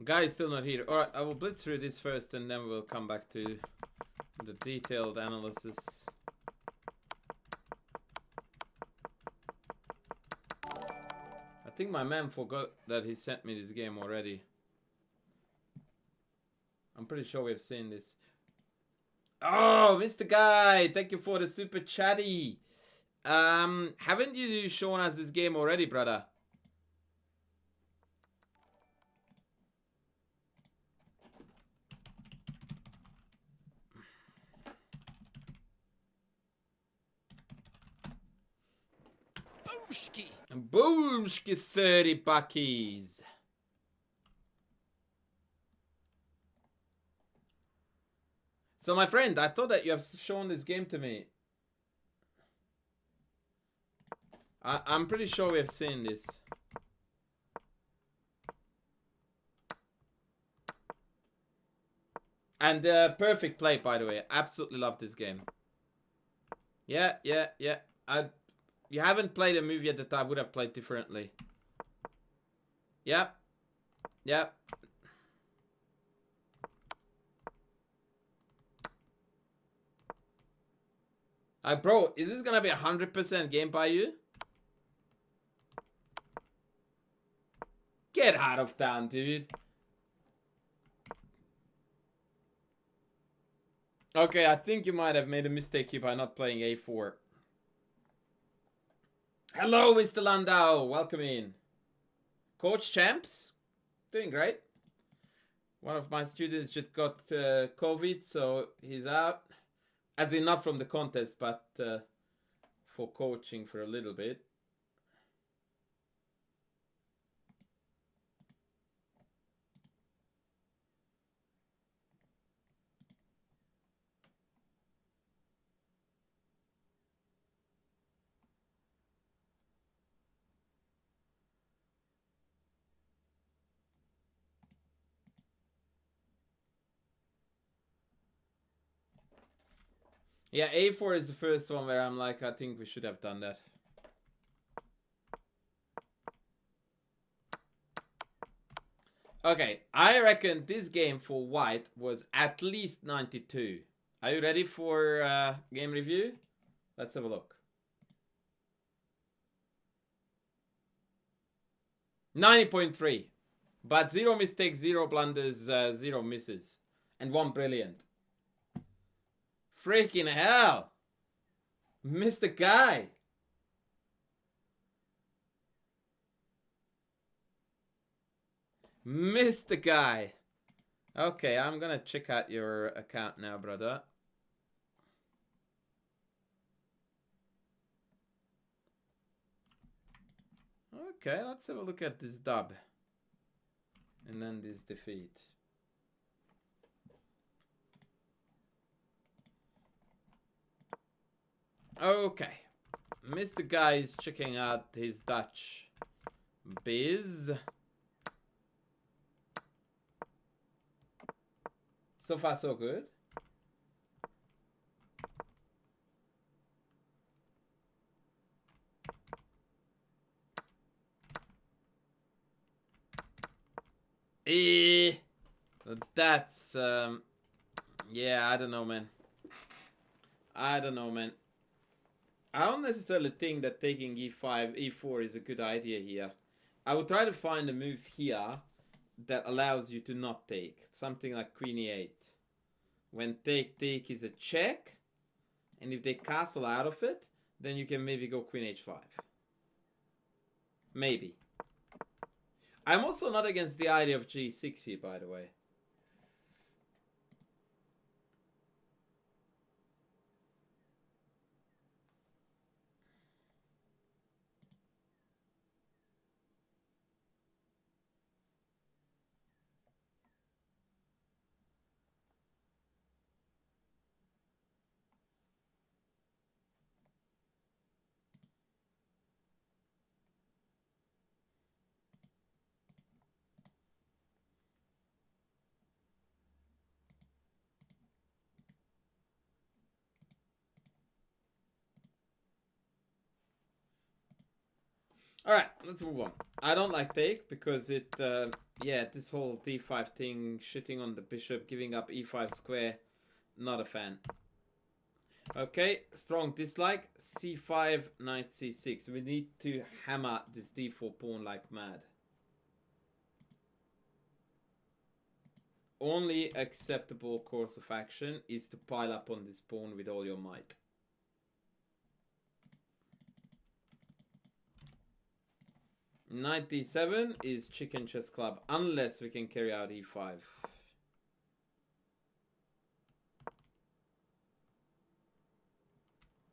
Guy is still not here. Alright, I will blitz through this first and then we'll come back to the detailed analysis. I think my man forgot that he sent me this game already. I'm pretty sure we've seen this. Oh, Mr. Guy, thank you for the super chatty. Haven't you shown us this game already, brother? Boomski! Boomski 30 buckies. So, my friend, I thought that you have shown this game to me. I'm pretty sure we have seen this. And perfect play, by the way. Absolutely love this game. Yeah. You haven't played a movie yet that I would have played differently. Yep. Bro, is this gonna be 100% game by you? Get out of town, dude. Okay, I think you might have made a mistake here by not playing a4. Hello, Mr. Landau. Welcome in. Coach Champs? Doing great. One of my students just got COVID, so he's out. As in, not from the contest, but for coaching for a little bit. Yeah, a4 is the first one where I'm like, I think we should have done that. Okay, I reckon this game for white was at least 92. Are you ready for game review? Let's have a look. 90.3. But 0 mistakes, 0 blunders, 0 misses. And 1 brilliant. Freaking hell! Mr. Guy! Mr. Guy! Okay, I'm gonna check out your account now, brother. Okay, let's have a look at this dub. And then this defeat. Okay. Mr. Guy is checking out his Dutch biz. So far, so good. That's, yeah, I don't know, man. I don't know, man. I don't necessarily think that taking e5, e4 is a good idea here. I would try to find a move here that allows you to not take. Something like queen e8. When take is a check. And if they castle out of it, then you can maybe go queen h5. Maybe. I'm also not against the idea of g6 here, by the way. Alright, let's move on. I don't like take because it, yeah, this whole d5 thing, shitting on the bishop, giving up e5 square, not a fan. Okay, strong dislike, c5, knight c6. We need to hammer this d4 pawn like mad. Only acceptable course of action is to pile up on this pawn with all your might. Knight d7 is chicken chess club unless we can carry out e5.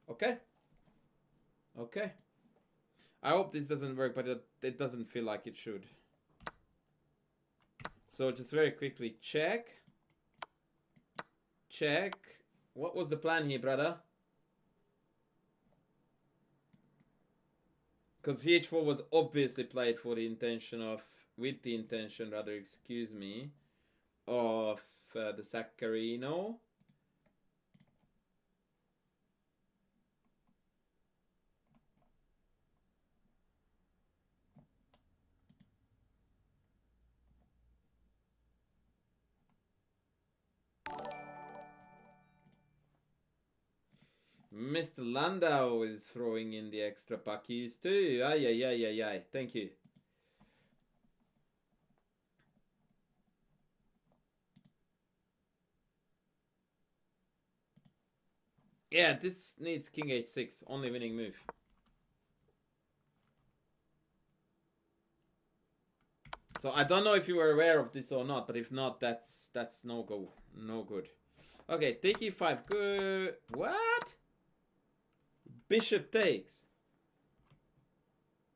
Okay. Okay. I hope this doesn't work, but it doesn't feel like it should. So just very quickly, check. Check. What was the plan here, brother? Because h4 was obviously played for the intention of, with the intention, rather, excuse me, of the Saccarino. Mr. Landau is throwing in the extra puckies too. Ay, ay, ay, ay, ay. Thank you. Yeah, this needs king h6, only winning move. So I don't know if you were aware of this or not, but if not, that's no go, no good. Okay, take e5, good. What? Bishop takes.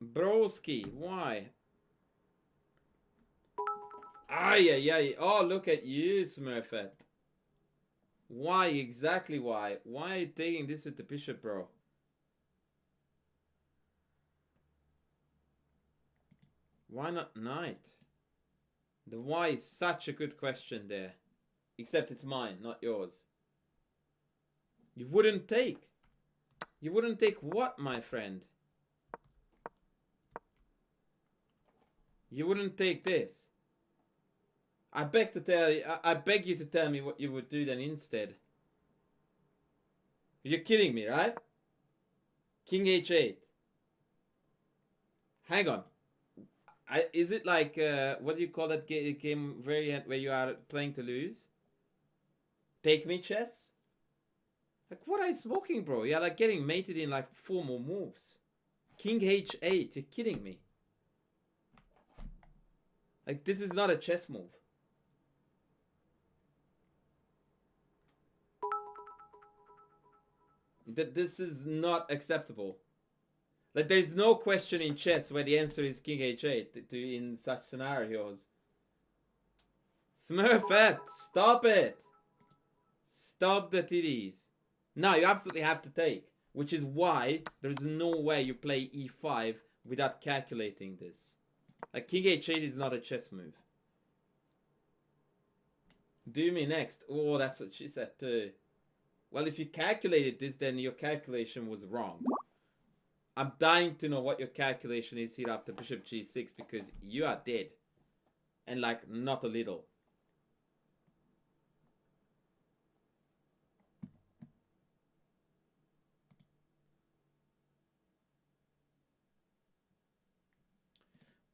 Broski, why? Ay, ay, ay. Oh, look at you, Smurfette. Why, exactly why? Why are you taking this with the bishop, bro? Why not knight? The why is such a good question there. Except it's mine, not yours. You wouldn't take. You wouldn't take what, my friend? You wouldn't take this. I beg to tell you, I beg you to tell me what you would do then instead. You're kidding me, right? King h8. Hang on. Is it like, what do you call that game variant where you are playing to lose? Take me chess? Like, what are you smoking, bro? You're like getting mated in like 4 more moves. King h8, you're kidding me. Like, this is not a chess move. This is not acceptable. Like, there's no question in chess where the answer is king h8 in such scenarios. Smurfette, stop it. Stop the titties. Now you absolutely have to take, which is why there's no way you play e5 without calculating this. Like, king h8 is not a chess move. Do me next. Oh, that's what she said too. Well, if you calculated this, then your calculation was wrong. I'm dying to know what your calculation is here after bishop g6, because you are dead. And like, not a little.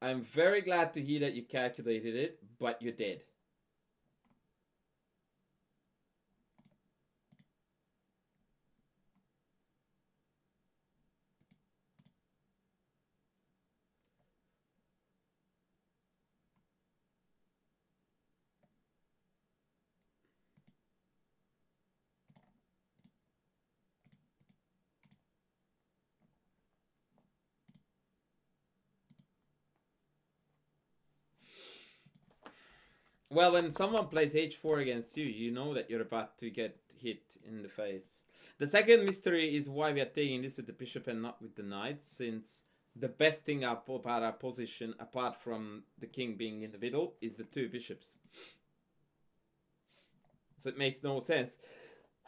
I'm very glad to hear that you calculated it, but you're dead. Well, when someone plays h4 against you, you know that you're about to get hit in the face. The second mystery is why we are taking this with the bishop and not with the knight, since the best thing about our position, apart from the king being in the middle, is the 2 bishops. So it makes no sense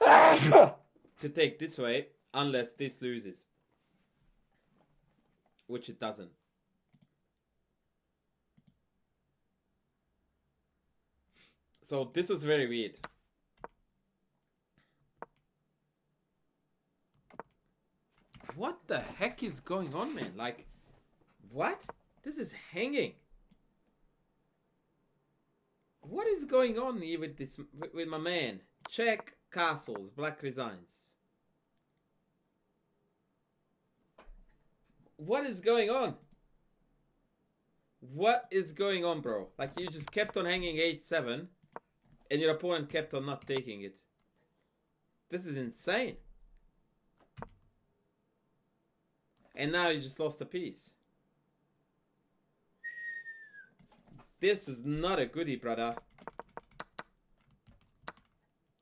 to take this way unless this loses. Which it doesn't. So this was very weird. What the heck is going on, man? Like, what? This is hanging. What is going on here with this, with my man? Check castles, black resigns. What is going on? What is going on, bro? Like, you just kept on hanging h7 and your opponent kept on not taking it. This is insane. And now you just lost a piece. This is not a goodie, brother.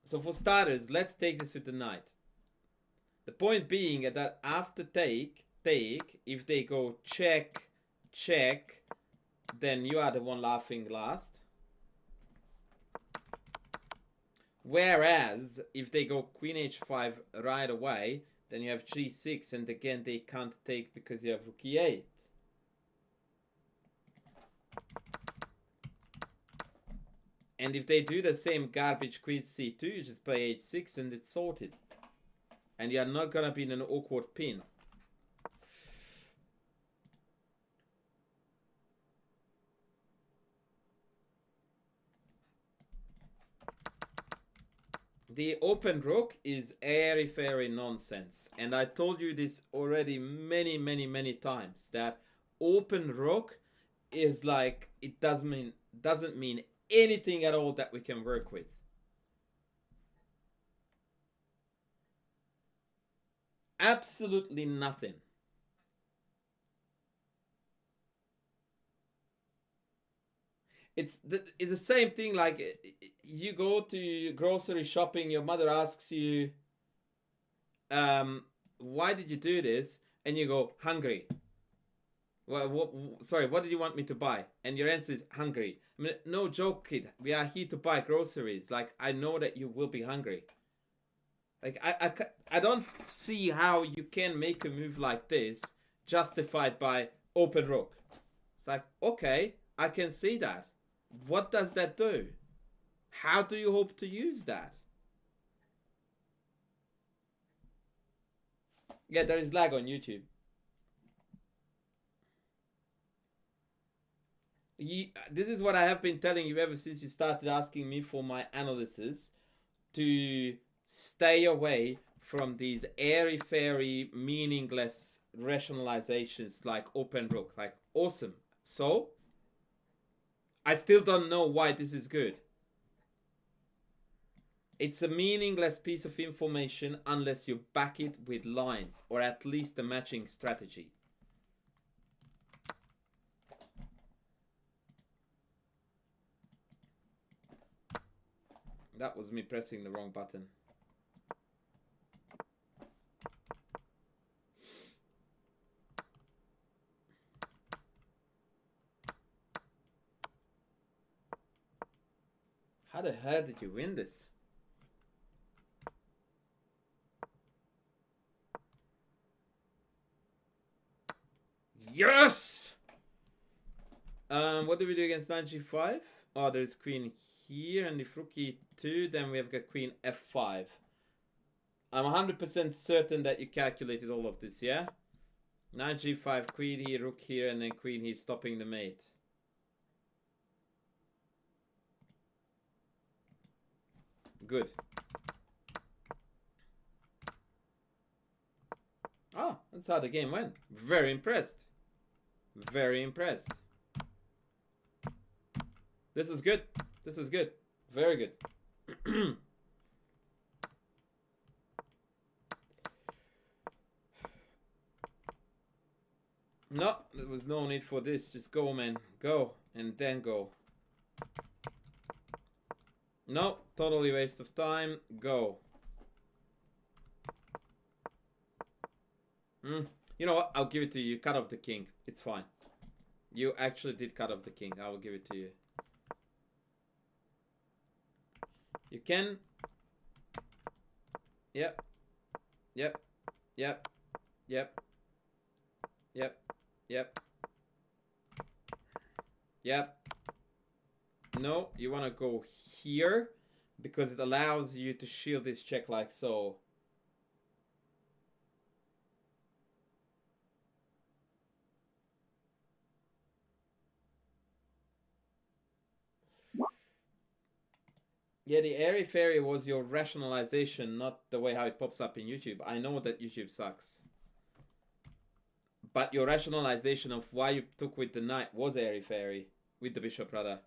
So for starters, let's take this with the knight. The point being that after take, if they go check, check, then you are the one laughing last. Whereas, if they go queen h5 right away, then you have g6, and again they can't take because you have rook e8. And if they do the same garbage queen c2, you just play h6 and it's sorted. And you're not gonna be in an awkward pin. The open rook is airy-fairy nonsense. And I told you this already many times. That open rook is like, it doesn't mean anything at all that we can work with. Absolutely nothing. It's the same thing like you go to grocery shopping, your mother asks you, why did you do this? And you go, hungry. Well, sorry, what did you want me to buy? And your answer is hungry. I mean, no joke, kid. We are here to buy groceries. Like, I know that you will be hungry. Like, I don't see how you can make a move like this justified by open rook. It's like, okay, I can see that. What does that do? How do you hope to use that? Yeah, there is lag on YouTube. This is what I have been telling you ever since you started asking me for my analysis, to stay away from these airy-fairy, meaningless rationalizations like open rook. Like, awesome. So, I still don't know why this is good. It's a meaningless piece of information unless you back it with lines, or at least a matching strategy. That was me pressing the wrong button. How the hell did you win this? Yes! What do we do against knight g5? Oh, there's queen here, and if rook e2, then we have got queen f5. I'm 100% certain that you calculated all of this, yeah? Knight g5, queen here, rook here, and then queen here, stopping the mate. Good. Oh, that's how the game went. Very impressed. Very impressed. This is good. This is good. Very good. No, there was no need for this. Just go, man. Go. And then go. No, totally waste of time. Go. You know what? I'll give it to you. You cut off the king. It's fine. You actually did cut off the king. I will give it to you. You can. Yep. Yep. Yep. Yep. Yep. Yep. Yep. No, you want to go here because it allows you to shield this check like so. Yeah, the airy fairy was your rationalization, not the way how it pops up in YouTube. I know that YouTube sucks. But your rationalization of why you took with the knight was airy fairy. With the bishop, rather.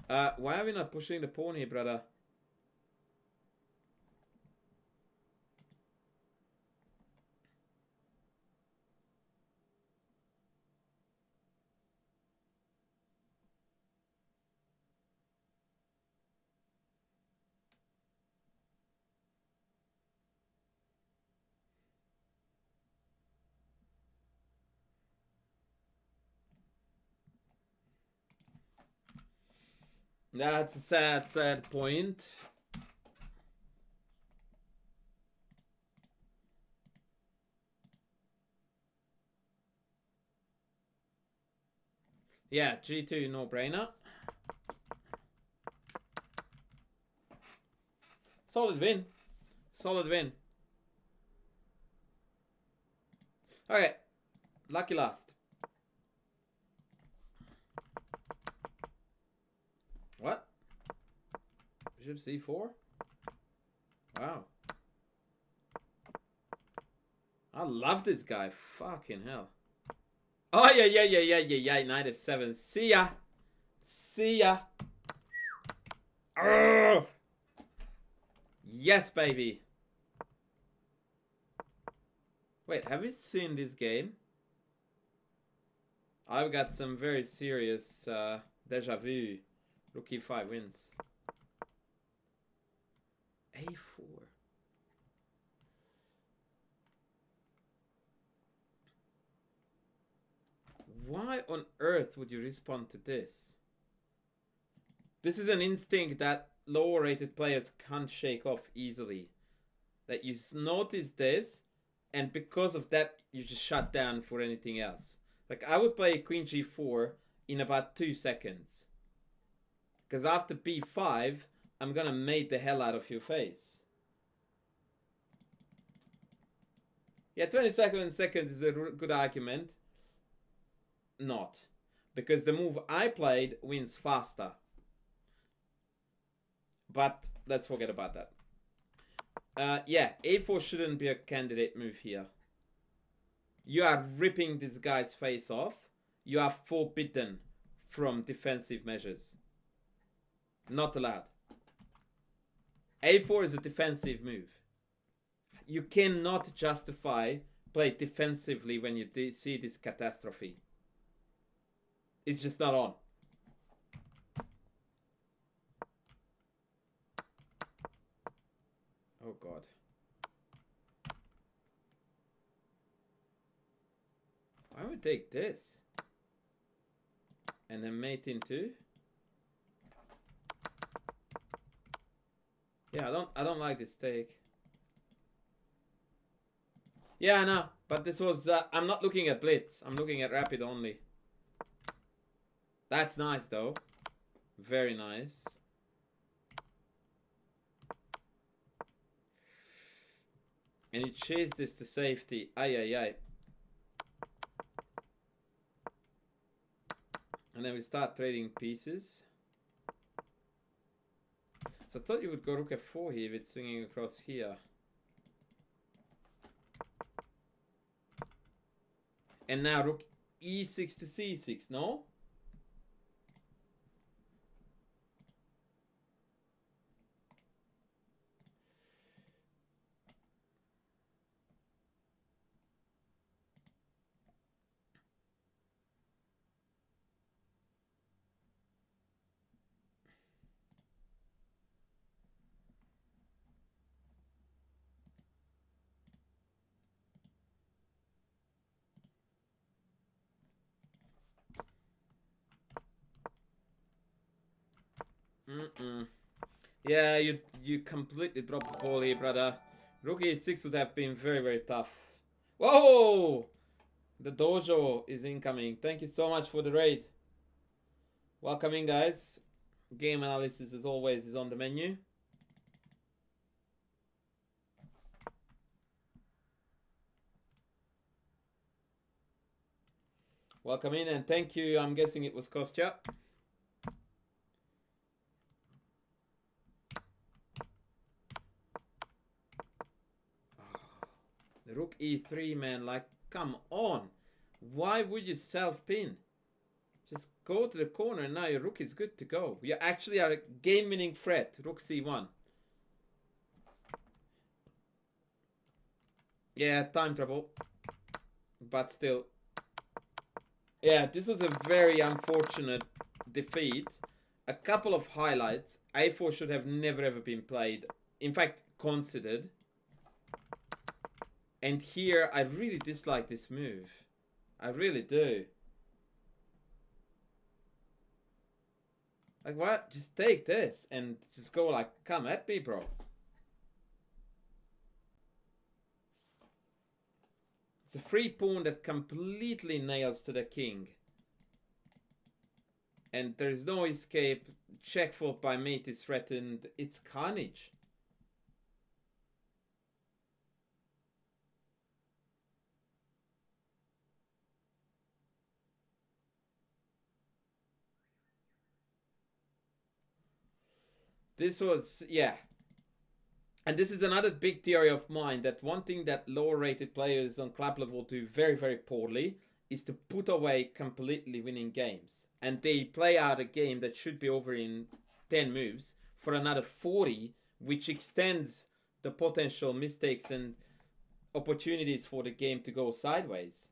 Why are we not pushing the pawn here, brother? That's a sad, sad point. Yeah, G2 no-brainer. Solid win. Solid win. Okay. Lucky last. Bishop c4? Wow. I love this guy. Fucking hell. Oh, yeah. Knight f7. See ya. See ya. Urgh. Yes, baby. Wait, have you seen this game? I've got some very serious deja vu. Rook e5 wins. a4. Why on earth would you respond to this? This is an instinct that lower rated players can't shake off easily. That you notice this, and because of that, you just shut down for anything else. Like, I would play queen g4 in about 2 seconds. Because after b5, I'm gonna mate the hell out of your face. Yeah, 27 seconds is a good argument. Not. Because the move I played wins faster. But let's forget about that. Yeah, a4 shouldn't be a candidate move here. You are ripping this guy's face off. You are forbidden from defensive measures. Not allowed. a4 is a defensive move. You cannot justify play defensively when you see this catastrophe. It's just not on. Oh God. Why would we take this? And then mate into? Yeah, I don't like this take. Yeah, I know, but this was I'm not looking at Blitz. I'm looking at Rapid only. That's nice though. Very nice. And you chase this to safety. Ay. And then we start trading pieces. So I thought you would go rook f4 here with swinging across here. And now rook e6 to c6, no? Yeah, you completely dropped the ball here, brother. Rook e6 would have been very, very tough. Whoa! The dojo is incoming. Thank you so much for the raid. Welcome in, guys. Game analysis, as always, is on the menu. Welcome in, and thank you. I'm guessing it was Kostya. The rook e3, man. Like, come on. Why would you self-pin? Just go to the corner and now your rook is good to go. You actually are a game-winning threat. Rook c1. Yeah, time trouble. But still. Yeah, this is a very unfortunate defeat. A couple of highlights. a4 should have never ever been played. In fact, considered. And here, I really dislike this move. I really do. Like, what? Just take this and just go like, come at me, bro. It's a free pawn that completely nails to the king. And there's no escape. Check fault by mate is threatened. It's carnage. This was, yeah. And this is another big theory of mine, that one thing that lower rated players on club level do very, very poorly is to put away completely winning games. And they play out a game that should be over in 10 moves for another 40, which extends the potential mistakes and opportunities for the game to go sideways.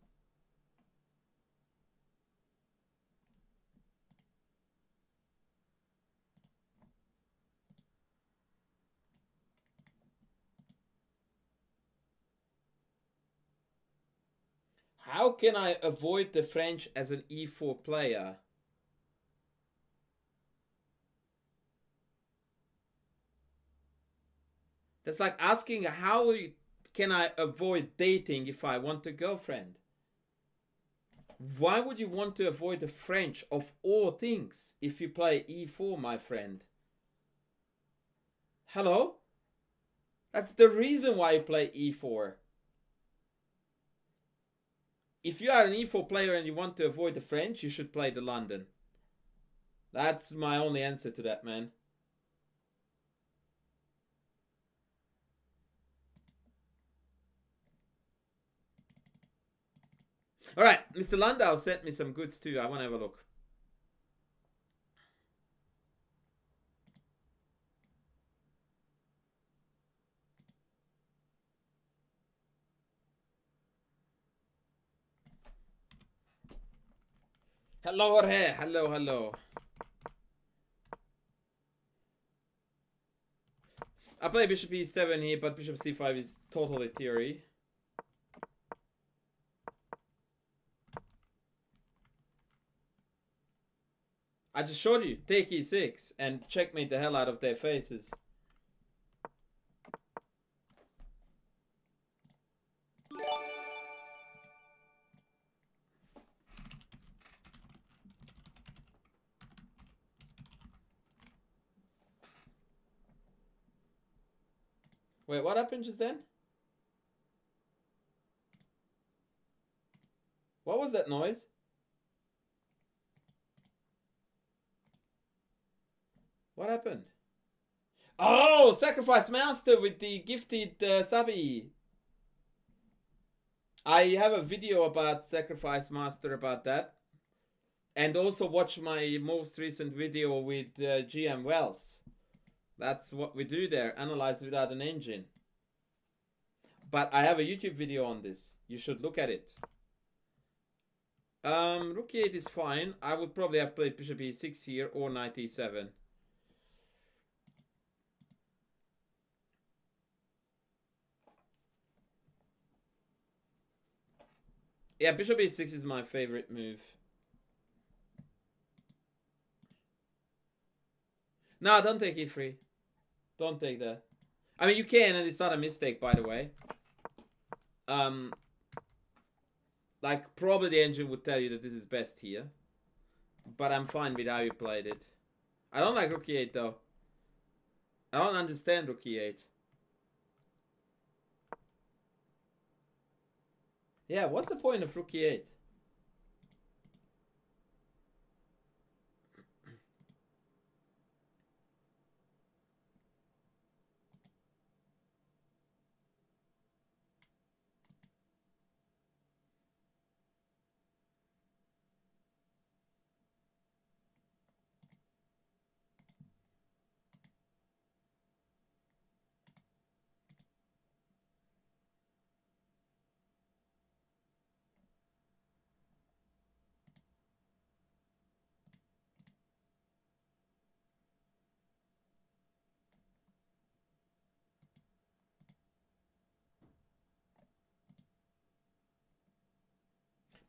How can I avoid the French as an e4 player? That's like asking how can I avoid dating if I want a girlfriend? Why would you want to avoid the French of all things if you play e4, my friend? Hello? That's the reason why you play e4. If you are an e4 player and you want to avoid the French, you should play the London. That's my only answer to that, man. Alright, Mr. Landau sent me some goods too. I want to have a look. Hello, Jorge. Hello, hello. I play bishop e7 here, but bishop c5 is totally theory. I just showed you. Take e6 and checkmate the hell out of their faces. Wait, what happened just then? What was that noise? What happened? Oh, Sacrifice Master with the gifted Sabi. I have a video about Sacrifice Master about that. And also watch my most recent video with GM Wells. That's what we do there. Analyze without an engine. But I have a YouTube video on this. You should look at it. Rook e8 is fine. I would probably have played bishop e6 here or knight e7. Yeah, bishop e6 is my favorite move. No, don't take e3. Don't take that. I mean, you can, and it's not a mistake, by the way. Like, probably the engine would tell you that this is best here. But I'm fine with how you played it. I don't like rook e8, though. I don't understand rook e8. Yeah, what's the point of rook e8?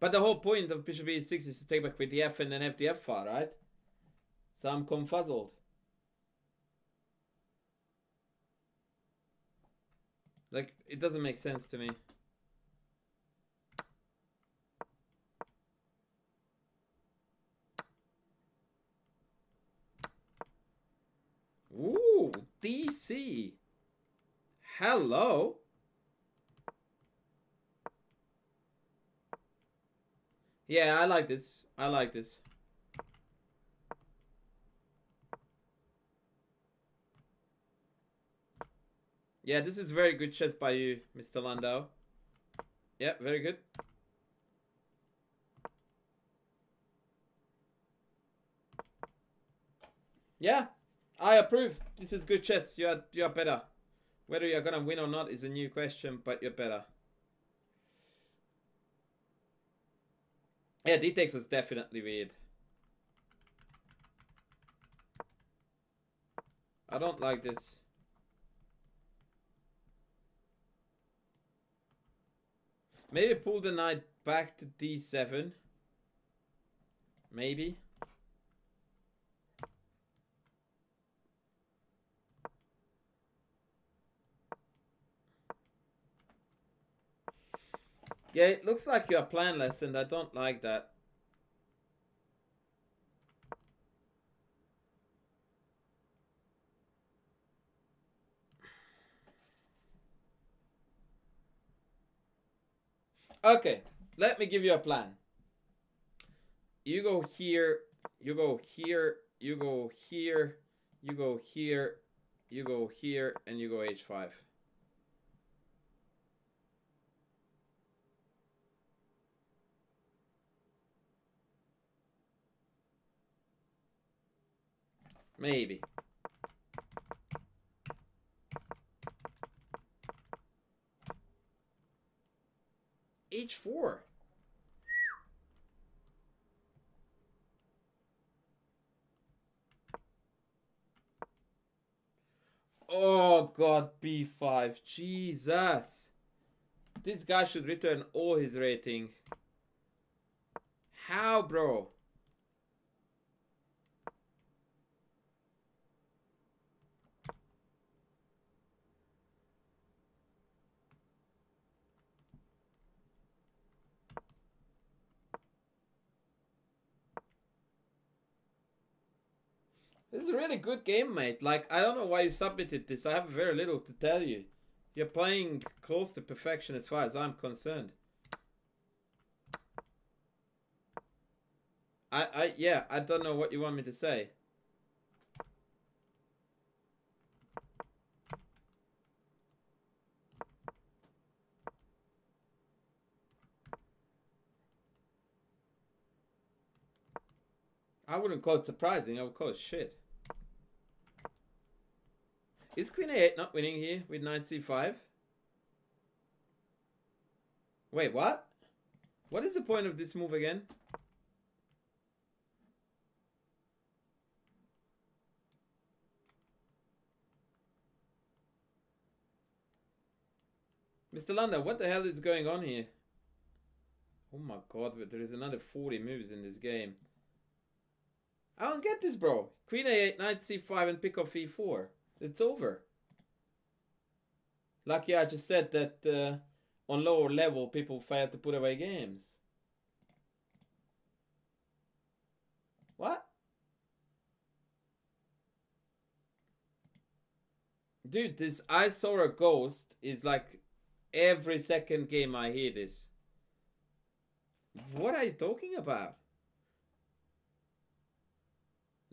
But the whole point of bishop e6 is to take back with the f and then have the f file, right? So I'm confuzzled. Like, it doesn't make sense to me. Ooh, DC. Hello. Yeah, I like this. I like this. Yeah, this is very good chess by you, Mr. Landau. Yeah, very good. Yeah, I approve. This is good chess. You are better. Whether you're gonna win or not is a new question, but you're better. Yeah, D-takes was definitely weird. I don't like this. Maybe pull the knight back to D7. Maybe. Yeah, it looks like you're planless, and I don't like that. Okay, let me give you a plan. You go here, you go here, you go here, you go here, you go here, and you go H5. Maybe. H4. Oh god, B5. Jesus. This guy should return all his rating. How, bro? This is a really good game, mate. Like, I don't know why you submitted this. I have very little to tell you. You're playing close to perfection as far as I'm concerned. Yeah, I don't know what you want me to say. I wouldn't call it surprising. I would call it shit. Is Queen A8 not winning here with Knight C5? Wait, what? What is the point of this move again? Mr. Landa, what the hell is going on here? Oh my god, but there is another 40 moves in this game. I don't get this, bro. Queen A8, Knight C5, and pick off E4. It's over. Lucky I just said that on lower level people fail to put away games. What? Dude, this I saw a ghost is like every second game I hear this. What are you talking about?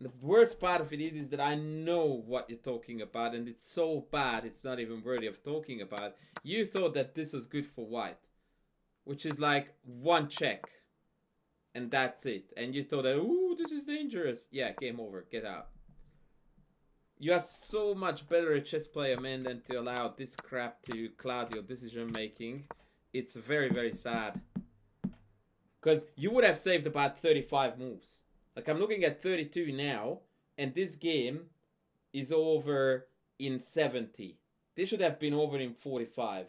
The worst part of it is that I know what you're talking about, and it's so bad it's not even worthy of talking about. You thought that this was good for white, which is like one check, and that's it. And you thought that, ooh, this is dangerous. Yeah, game over. Get out. You are so much better a chess player, man, than to allow this crap to cloud your decision making. It's very, very sad. Because you would have saved about 35 moves. Like, I'm looking at 32 now, and this game is over in 70. This should have been over in 45.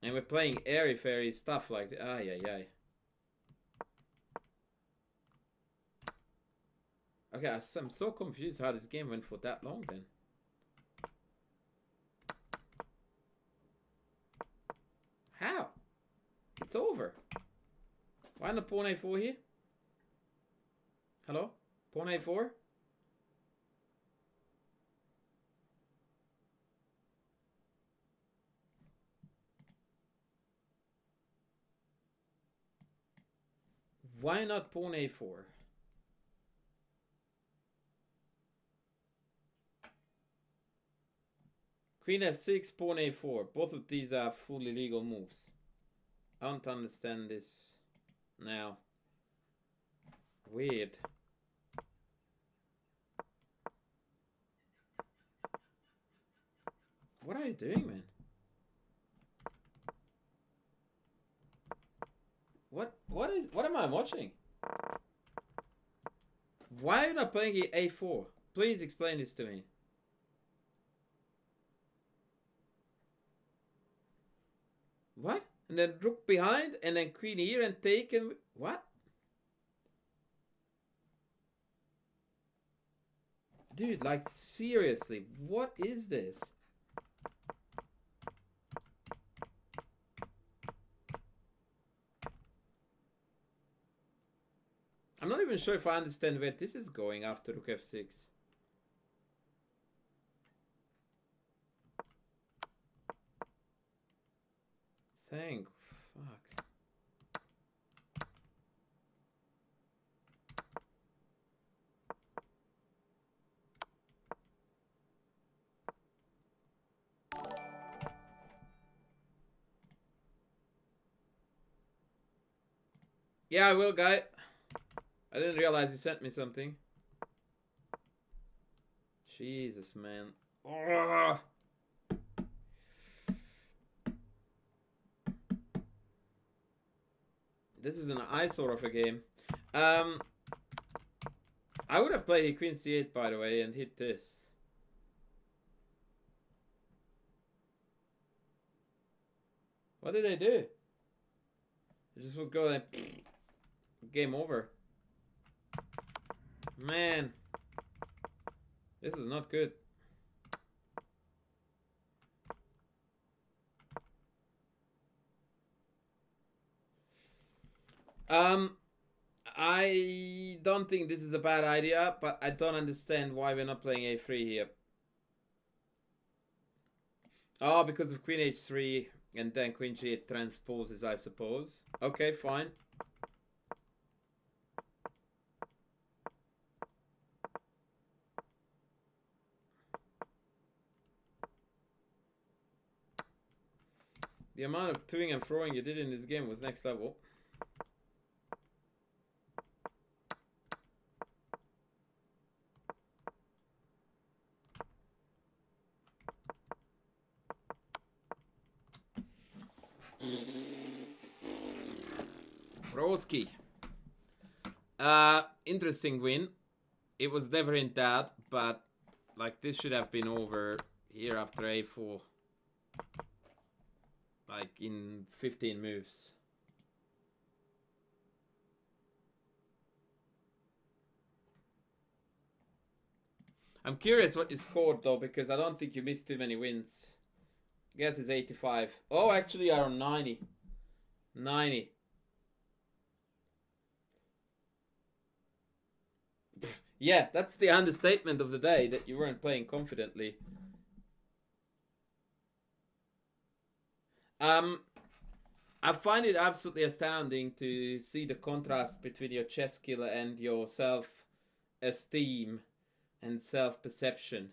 And we're playing airy-fairy stuff like that. Ay, ay, ay. Okay, I'm so confused how this game went for that long then. How? It's over. Why not pawn a4 here? Hello? Pawn a4? Why not pawn a4? Queen f6, pawn a4. Both of these are fully legal moves. I don't understand this now. Weird. What are you doing, man? What am I watching? Why are you not playing a4? Please explain this to me. What? And then rook behind, and then queen here and take, and what? Dude, like, seriously, what is this? I'm not even sure if I understand where this is going after rook f6. Thank fuck. Yeah, I will, guy. I didn't realize he sent me something. Jesus, man. Ugh. This is an eyesore of a game. I would have played queen c8, by the way, and hit this. What did I do? I just would go like game over. Man, this is not good. I don't think this is a bad idea, but I don't understand why we're not playing a3 here. Oh, because of queen h3 and then queen g8 transposes, I suppose. Okay, fine. The amount of toing and throwing you did in this game was next level. Broski. Interesting win. It was never in doubt, but like this should have been over here after a4. Like in 15 moves. I'm curious what you scored though, because I don't think you missed too many wins. I guess it's 85. Oh, actually you're on 90. 90. Yeah, that's the understatement of the day, that you weren't playing confidently. I find it absolutely astounding to see the contrast between your chess skill and your self-esteem and self-perception.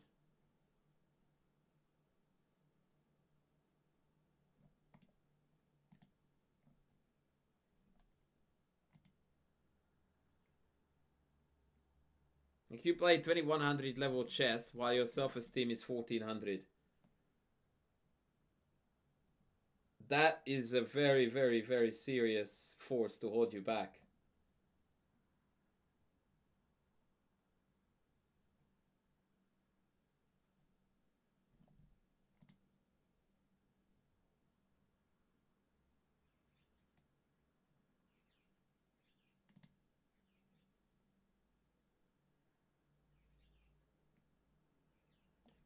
Like you play 2100 level chess while your self-esteem is 1400. That is a very, very, very serious force to hold you back.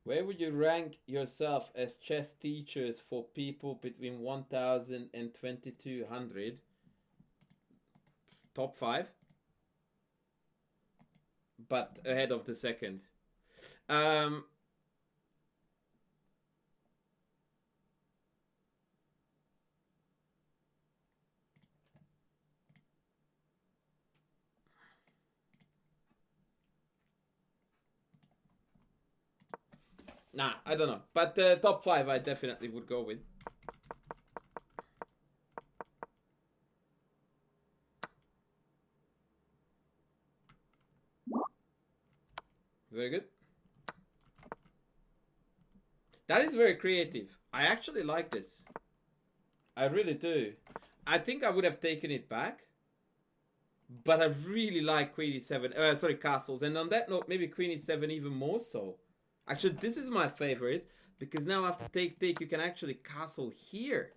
Where would you rank yourself as chess teachers for people between 1000 and 2200? Top 5? But ahead of the second. Nah, I don't know. But top 5 I definitely would go with. Very good. That is very creative. I actually like this. I really do. I think I would have taken it back. But I really like Queen e7. Sorry, castles. And on that note, maybe Queen e7 even more so. Actually, this is my favorite. Because now after take, you can actually castle here.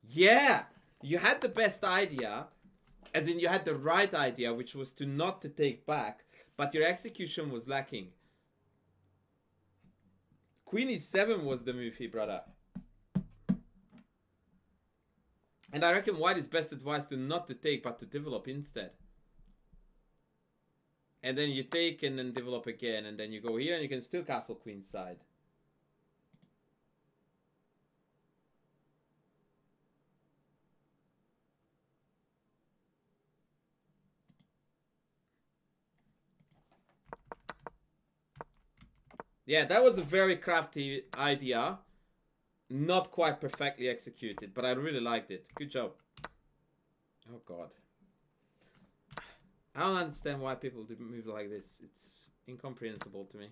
Yeah! You had the best idea. As in, you had the right idea, which was to not to take back. But your execution was lacking. Queen e7 was the move he brought up. And I reckon white is best advice to not to take, but to develop instead. And then you take and then develop again. And then you go here and you can still castle queenside. Yeah, that was a very crafty idea. Not quite perfectly executed, but I really liked it. Good job. Oh, God. I don't understand why people do moves like this. It's incomprehensible to me.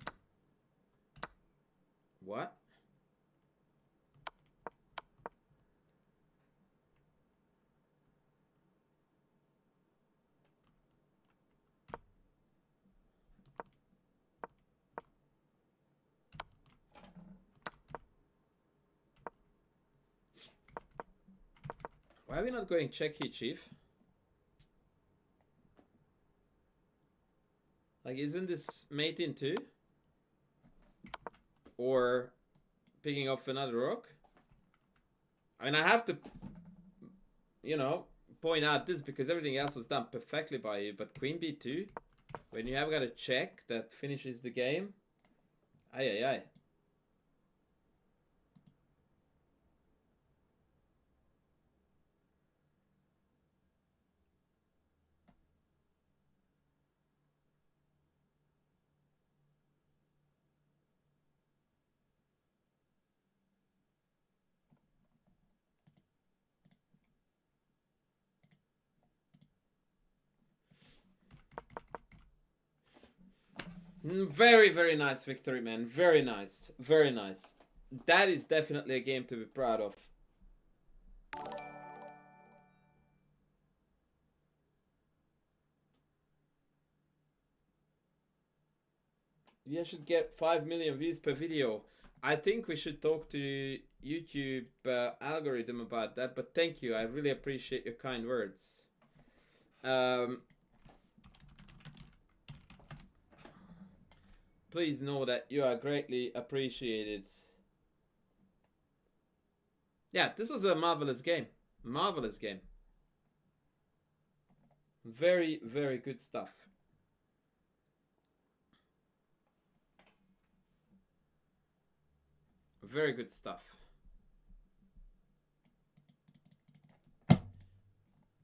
What? Why are we not going check here, chief? Like, isn't this mate in too? Or picking off another rook? I mean, I have to, you know, point out this because everything else was done perfectly by you. But queen b2, when you have got a check that finishes the game. Aye, aye, aye. Very, very nice victory, man. Very nice. Very nice. That is definitely a game to be proud of. You should get 5 million views per video. I think we should talk to YouTube algorithm about that, but thank you. I really appreciate your kind words. Please know that you are greatly appreciated. Yeah, this was a marvelous game. Marvelous game. Very, very good stuff. Very good stuff.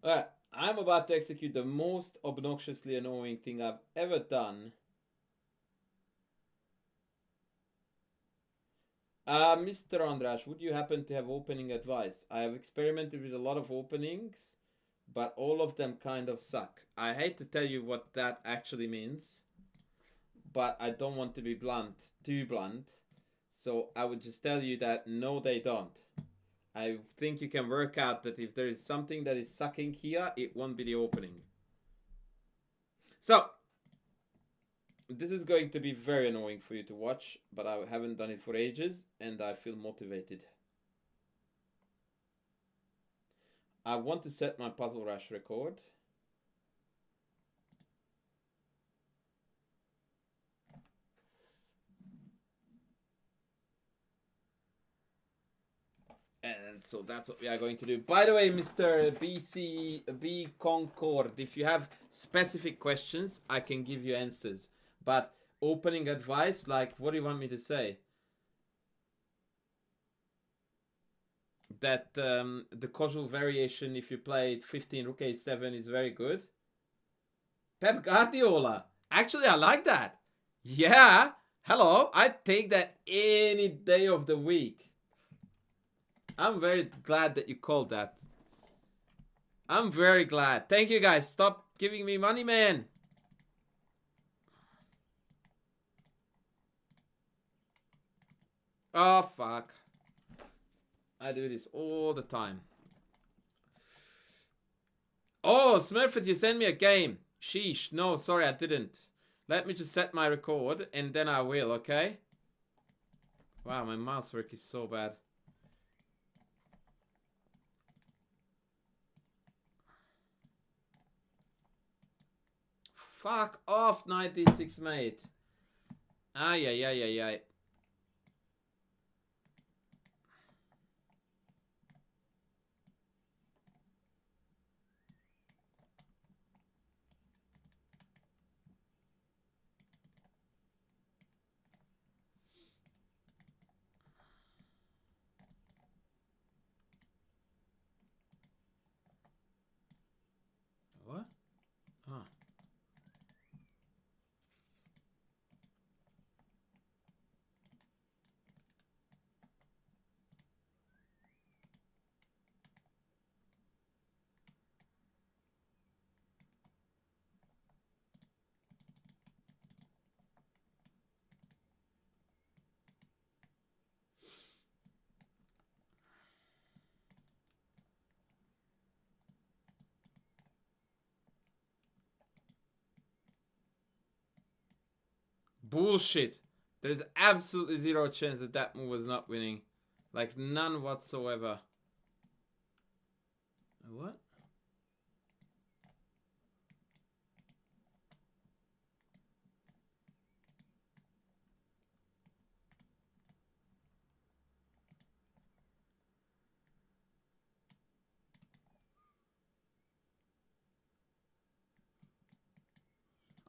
Alright, I'm about to execute the most obnoxiously annoying thing I've ever done. Mr. Andras, would you happen to have opening advice? I have experimented with a lot of openings, but all of them kind of suck. I hate to tell you what that actually means, but I don't want to be blunt, too blunt. So I would just tell you that no, they don't. I think you can work out that if there is something that is sucking here, it won't be the opening. So, this is going to be very annoying for you to watch, but I haven't done it for ages, and I feel motivated. I want to set my Puzzle Rush record. And so that's what we are going to do. By the way, Mr. B Concord, if you have specific questions, I can give you answers. But opening advice, like, what do you want me to say? That the casual variation, if you play 15 Rook A7, is very good. Pep Guardiola. Actually, I like that. Yeah. Hello, I'd take that any day of the week. I'm very glad that you called that. I'm very glad. Thank you guys. Stop giving me money, man. Oh, fuck. I do this all the time. Oh, Smurfit, you sent me a game. Sheesh. No, sorry, I didn't. Let me just set my record and then I will, okay? Wow, my mouse work is so bad. Fuck off, 96 mate. Ay, ay, ay, ay, ay. What? Oh. Bullshit. There's absolutely zero chance that that move was not winning. Like, none whatsoever. What?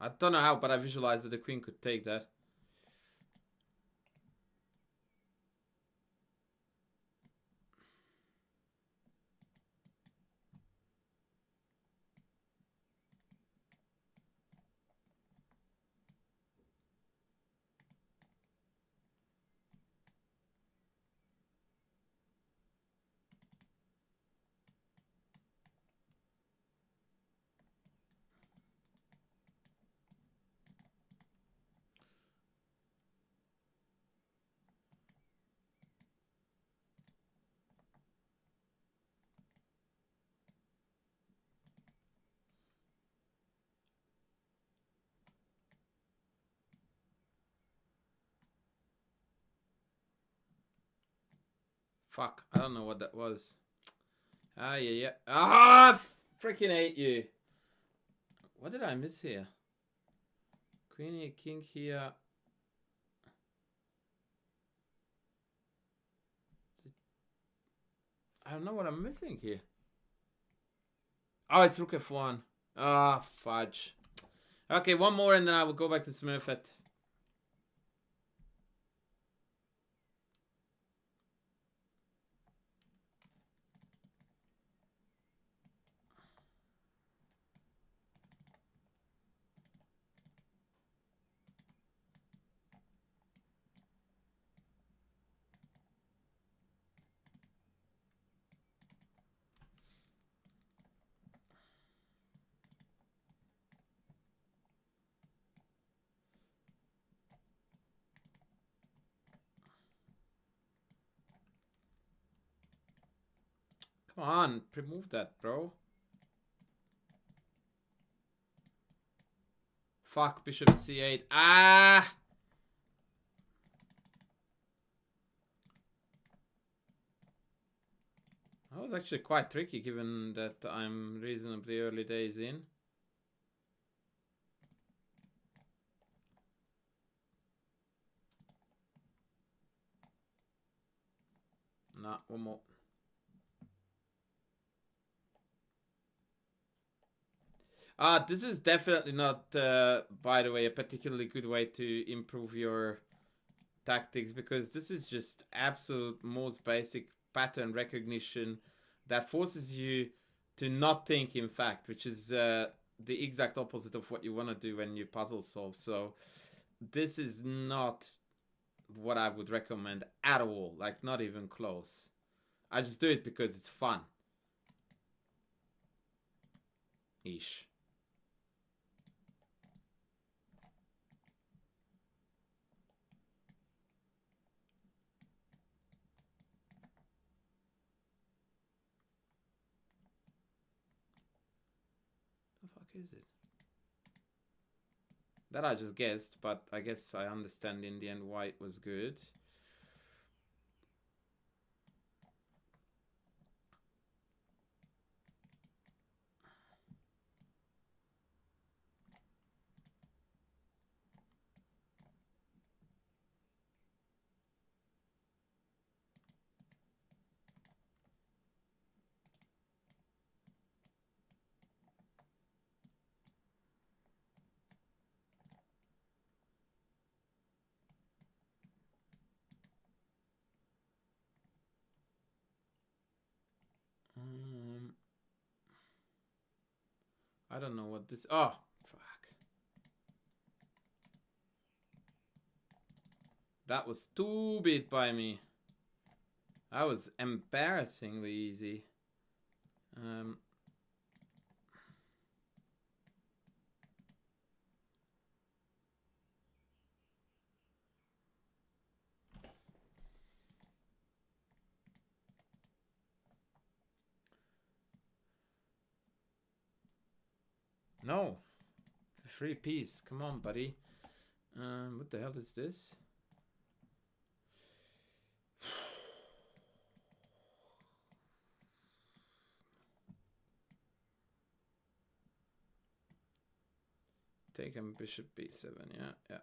I don't know how, but I visualized that the queen could take that. Fuck, I don't know what that was. Ah, yeah, yeah. Ah, freaking hate you. What did I miss here? Queen here, king here. I don't know what I'm missing here. Oh, it's rook f1. Ah, fudge. Okay, one more and then I will go back to Smurfit. Come on, remove that, bro. Fuck, bishop c8. Ah! That was actually quite tricky given that I'm reasonably early days in. Nah, one more. This is definitely not, by the way, a particularly good way to improve your tactics, because this is just absolute most basic pattern recognition that forces you to not think, in fact, which is the exact opposite of what you want to do when you puzzle solve. So this is not what I would recommend at all. Like, not even close. I just do it because it's fun. Ish. The fuck is it? That I just guessed, but I guess I understand in the end why it was good. I don't know what this... Oh, fuck. That was stupid by me. That was embarrassingly easy. No. Free piece. Come on, buddy. What the hell is this? Take him bishop b7. Yeah.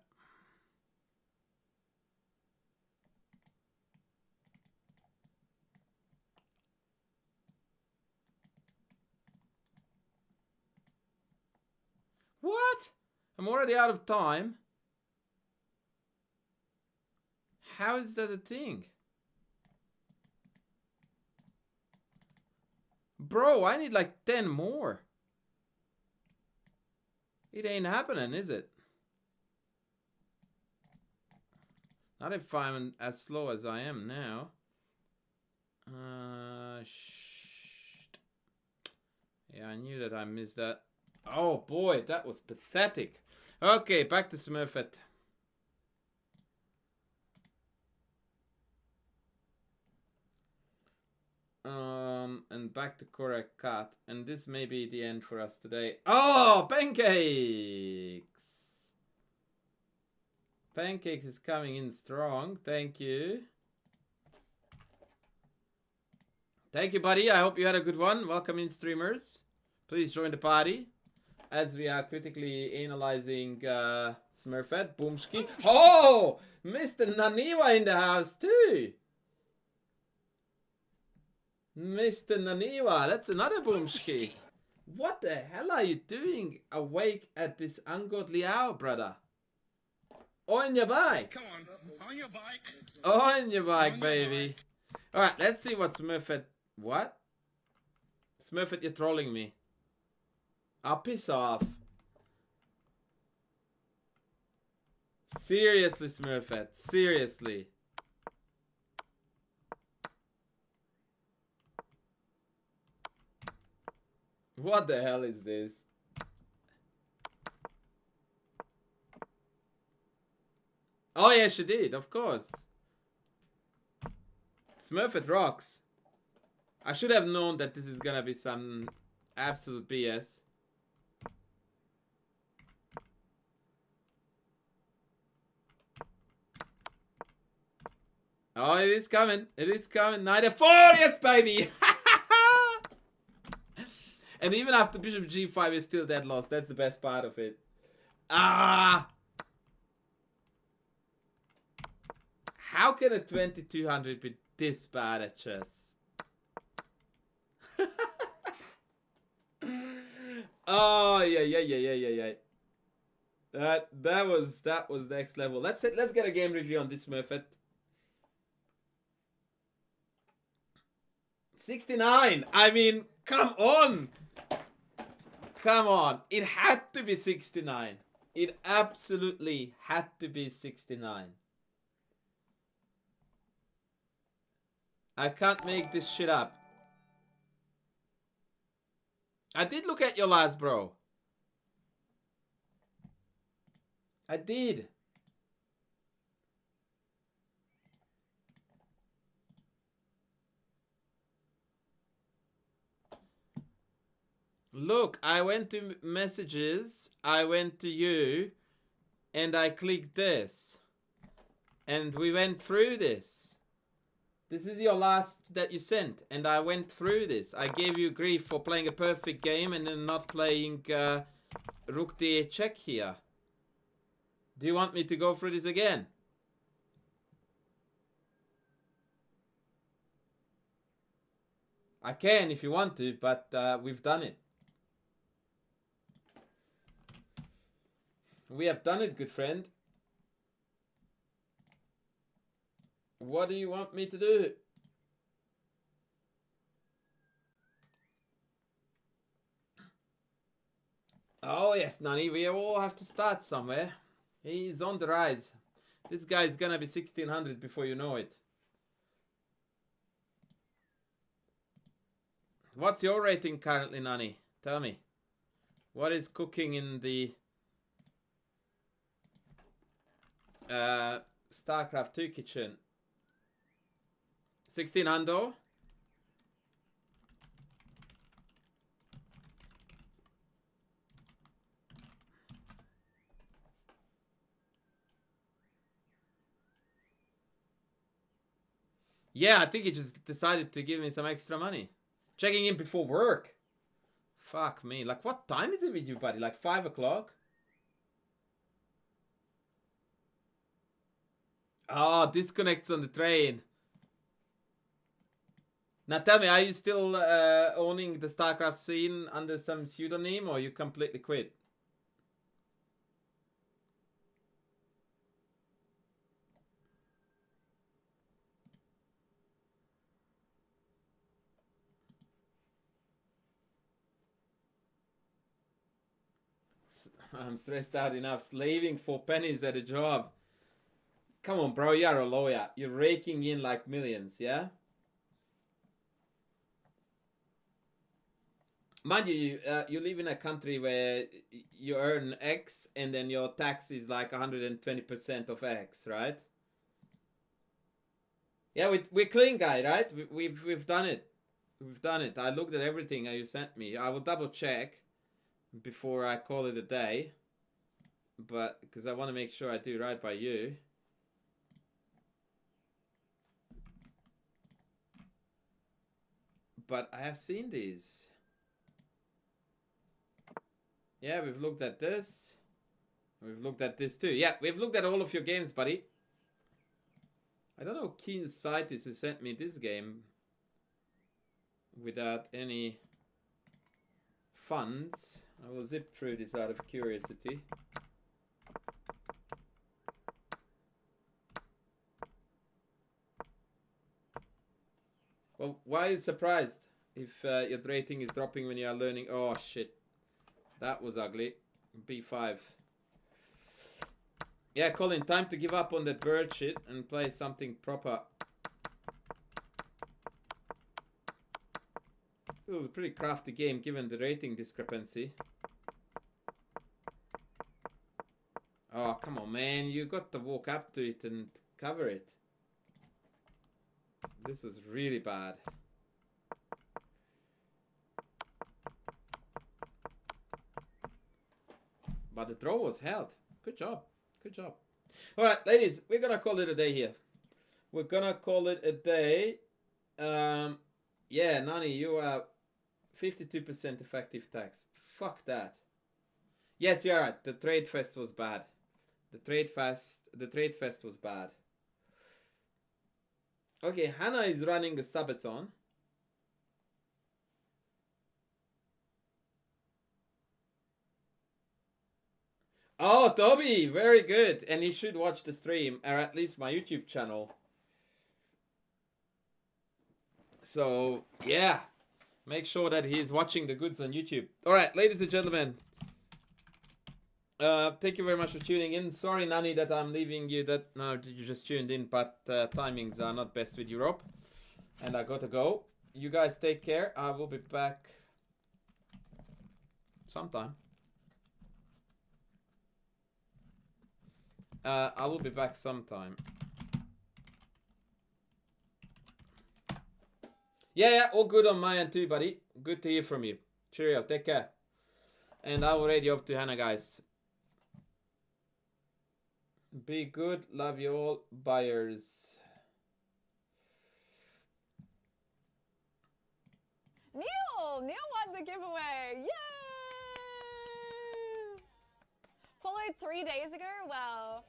What? I'm already out of time. How is that a thing? Bro, I need like 10 more. It ain't happening, is it? Not if I'm as slow as I am now. Yeah, I knew that I missed that. Oh boy, that was pathetic. Okay, back to Smurfett. And back to correct cut. And this may be the end for us today. Oh, pancakes! Pancakes is coming in strong. Thank you. Thank you, buddy. I hope you had a good one. Welcome in, streamers. Please join the party as we are critically analyzing Smurfett. Boomski. Oh! Mr. Naniwa in the house, too. Mr. Naniwa, that's another Boomski. What the hell are you doing awake at this ungodly hour, brother? On your bike. Come on your bike. On your bike, baby. Alright, let's see what Smurfett... What? Smurfett, you're trolling me. I'll piss off. Seriously, Smurfett. Seriously. What the hell is this? Oh, yeah, she did, of course. Smurfett rocks. I should have known that this is gonna be some absolute BS. Oh, it is coming. It is coming. Knight f4. Yes, baby. And even after bishop g5 is still dead loss. That's the best part of it. Ah! How can a 2200 be this bad at chess? Oh, yeah. That was next level. Let's get a game review on this Smurfett. 69. I mean, come on. Come on. It had to be 69. It absolutely had to be 69. I can't make this shit up. I did look at your last, bro. I did. Look, I went to messages, I went to you, and I clicked this. And we went through this. This is your last that you sent, and I went through this. I gave you grief for playing a perfect game and then not playing Rook D8 check here. Do you want me to go through this again? I can if you want to, but we've done it. We have done it, good friend. What do you want me to do? Oh yes, Nani, we all have to start somewhere. He's on the rise. This guy's gonna be 1600 before you know it. What's your rating currently, Nani? Tell me. What is cooking in the StarCraft 2 kitchen? 1600? Yeah, I think he just decided to give me some extra money. Checking in before work. Fuck me. Like, what time is it with you, buddy? Like 5 o'clock? Oh, disconnects on the train. Now tell me, are you still owning the StarCraft scene under some pseudonym, or you completely quit? I'm stressed out enough slaving for pennies at a job. Come on, bro, you're a lawyer. You're raking in like millions, yeah? Mind you, you live in a country where you earn X and then your tax is like 120% of X, right? Yeah, we're clean, guy, right? We've done it. We've done it. I looked at everything you sent me. I will double check before I call it a day. But because I want to make sure I do right by you. But I have seen these. Yeah, we've looked at this. We've looked at this too. Yeah, we've looked at all of your games, buddy. I don't know keen scientist who sent me this game without any funds. I will zip through this out of curiosity. Well, why are you surprised if your rating is dropping when you are learning? Oh shit, that was ugly. B5. Yeah, Colin, time to give up on that bird shit and play something proper. It was a pretty crafty game given the rating discrepancy. Oh, come on, man. You got to walk up to it and cover it. This was really bad. But the draw was held. Good job. Good job. Alright, ladies, we're gonna call it a day here. We're gonna call it a day. Yeah, Nani, you are 52% effective tax. Fuck that. Yes, you're right. The trade fest was bad. The trade fest was bad. Okay, Hannah is running a subathon. Oh, Toby, very good. And you should watch the stream, or at least my YouTube channel. So, yeah. Make sure that he's watching the goods on YouTube. Alright, ladies and gentlemen. Thank you very much for tuning in. Sorry, Nani, that I'm leaving you. That no, you just tuned in, but timings are not best with Europe, and I gotta go. You guys take care. I will be back sometime. I will be back sometime. Yeah, all good on my end too, buddy. Good to hear from you. Cheerio, take care. And I will ready off to Hannah, guys. Be good, love you all, buyers. Neil won the giveaway. Yay! Followed 3 days ago. Well,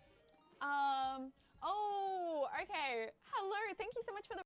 oh, okay. Hello. Thank you so much for the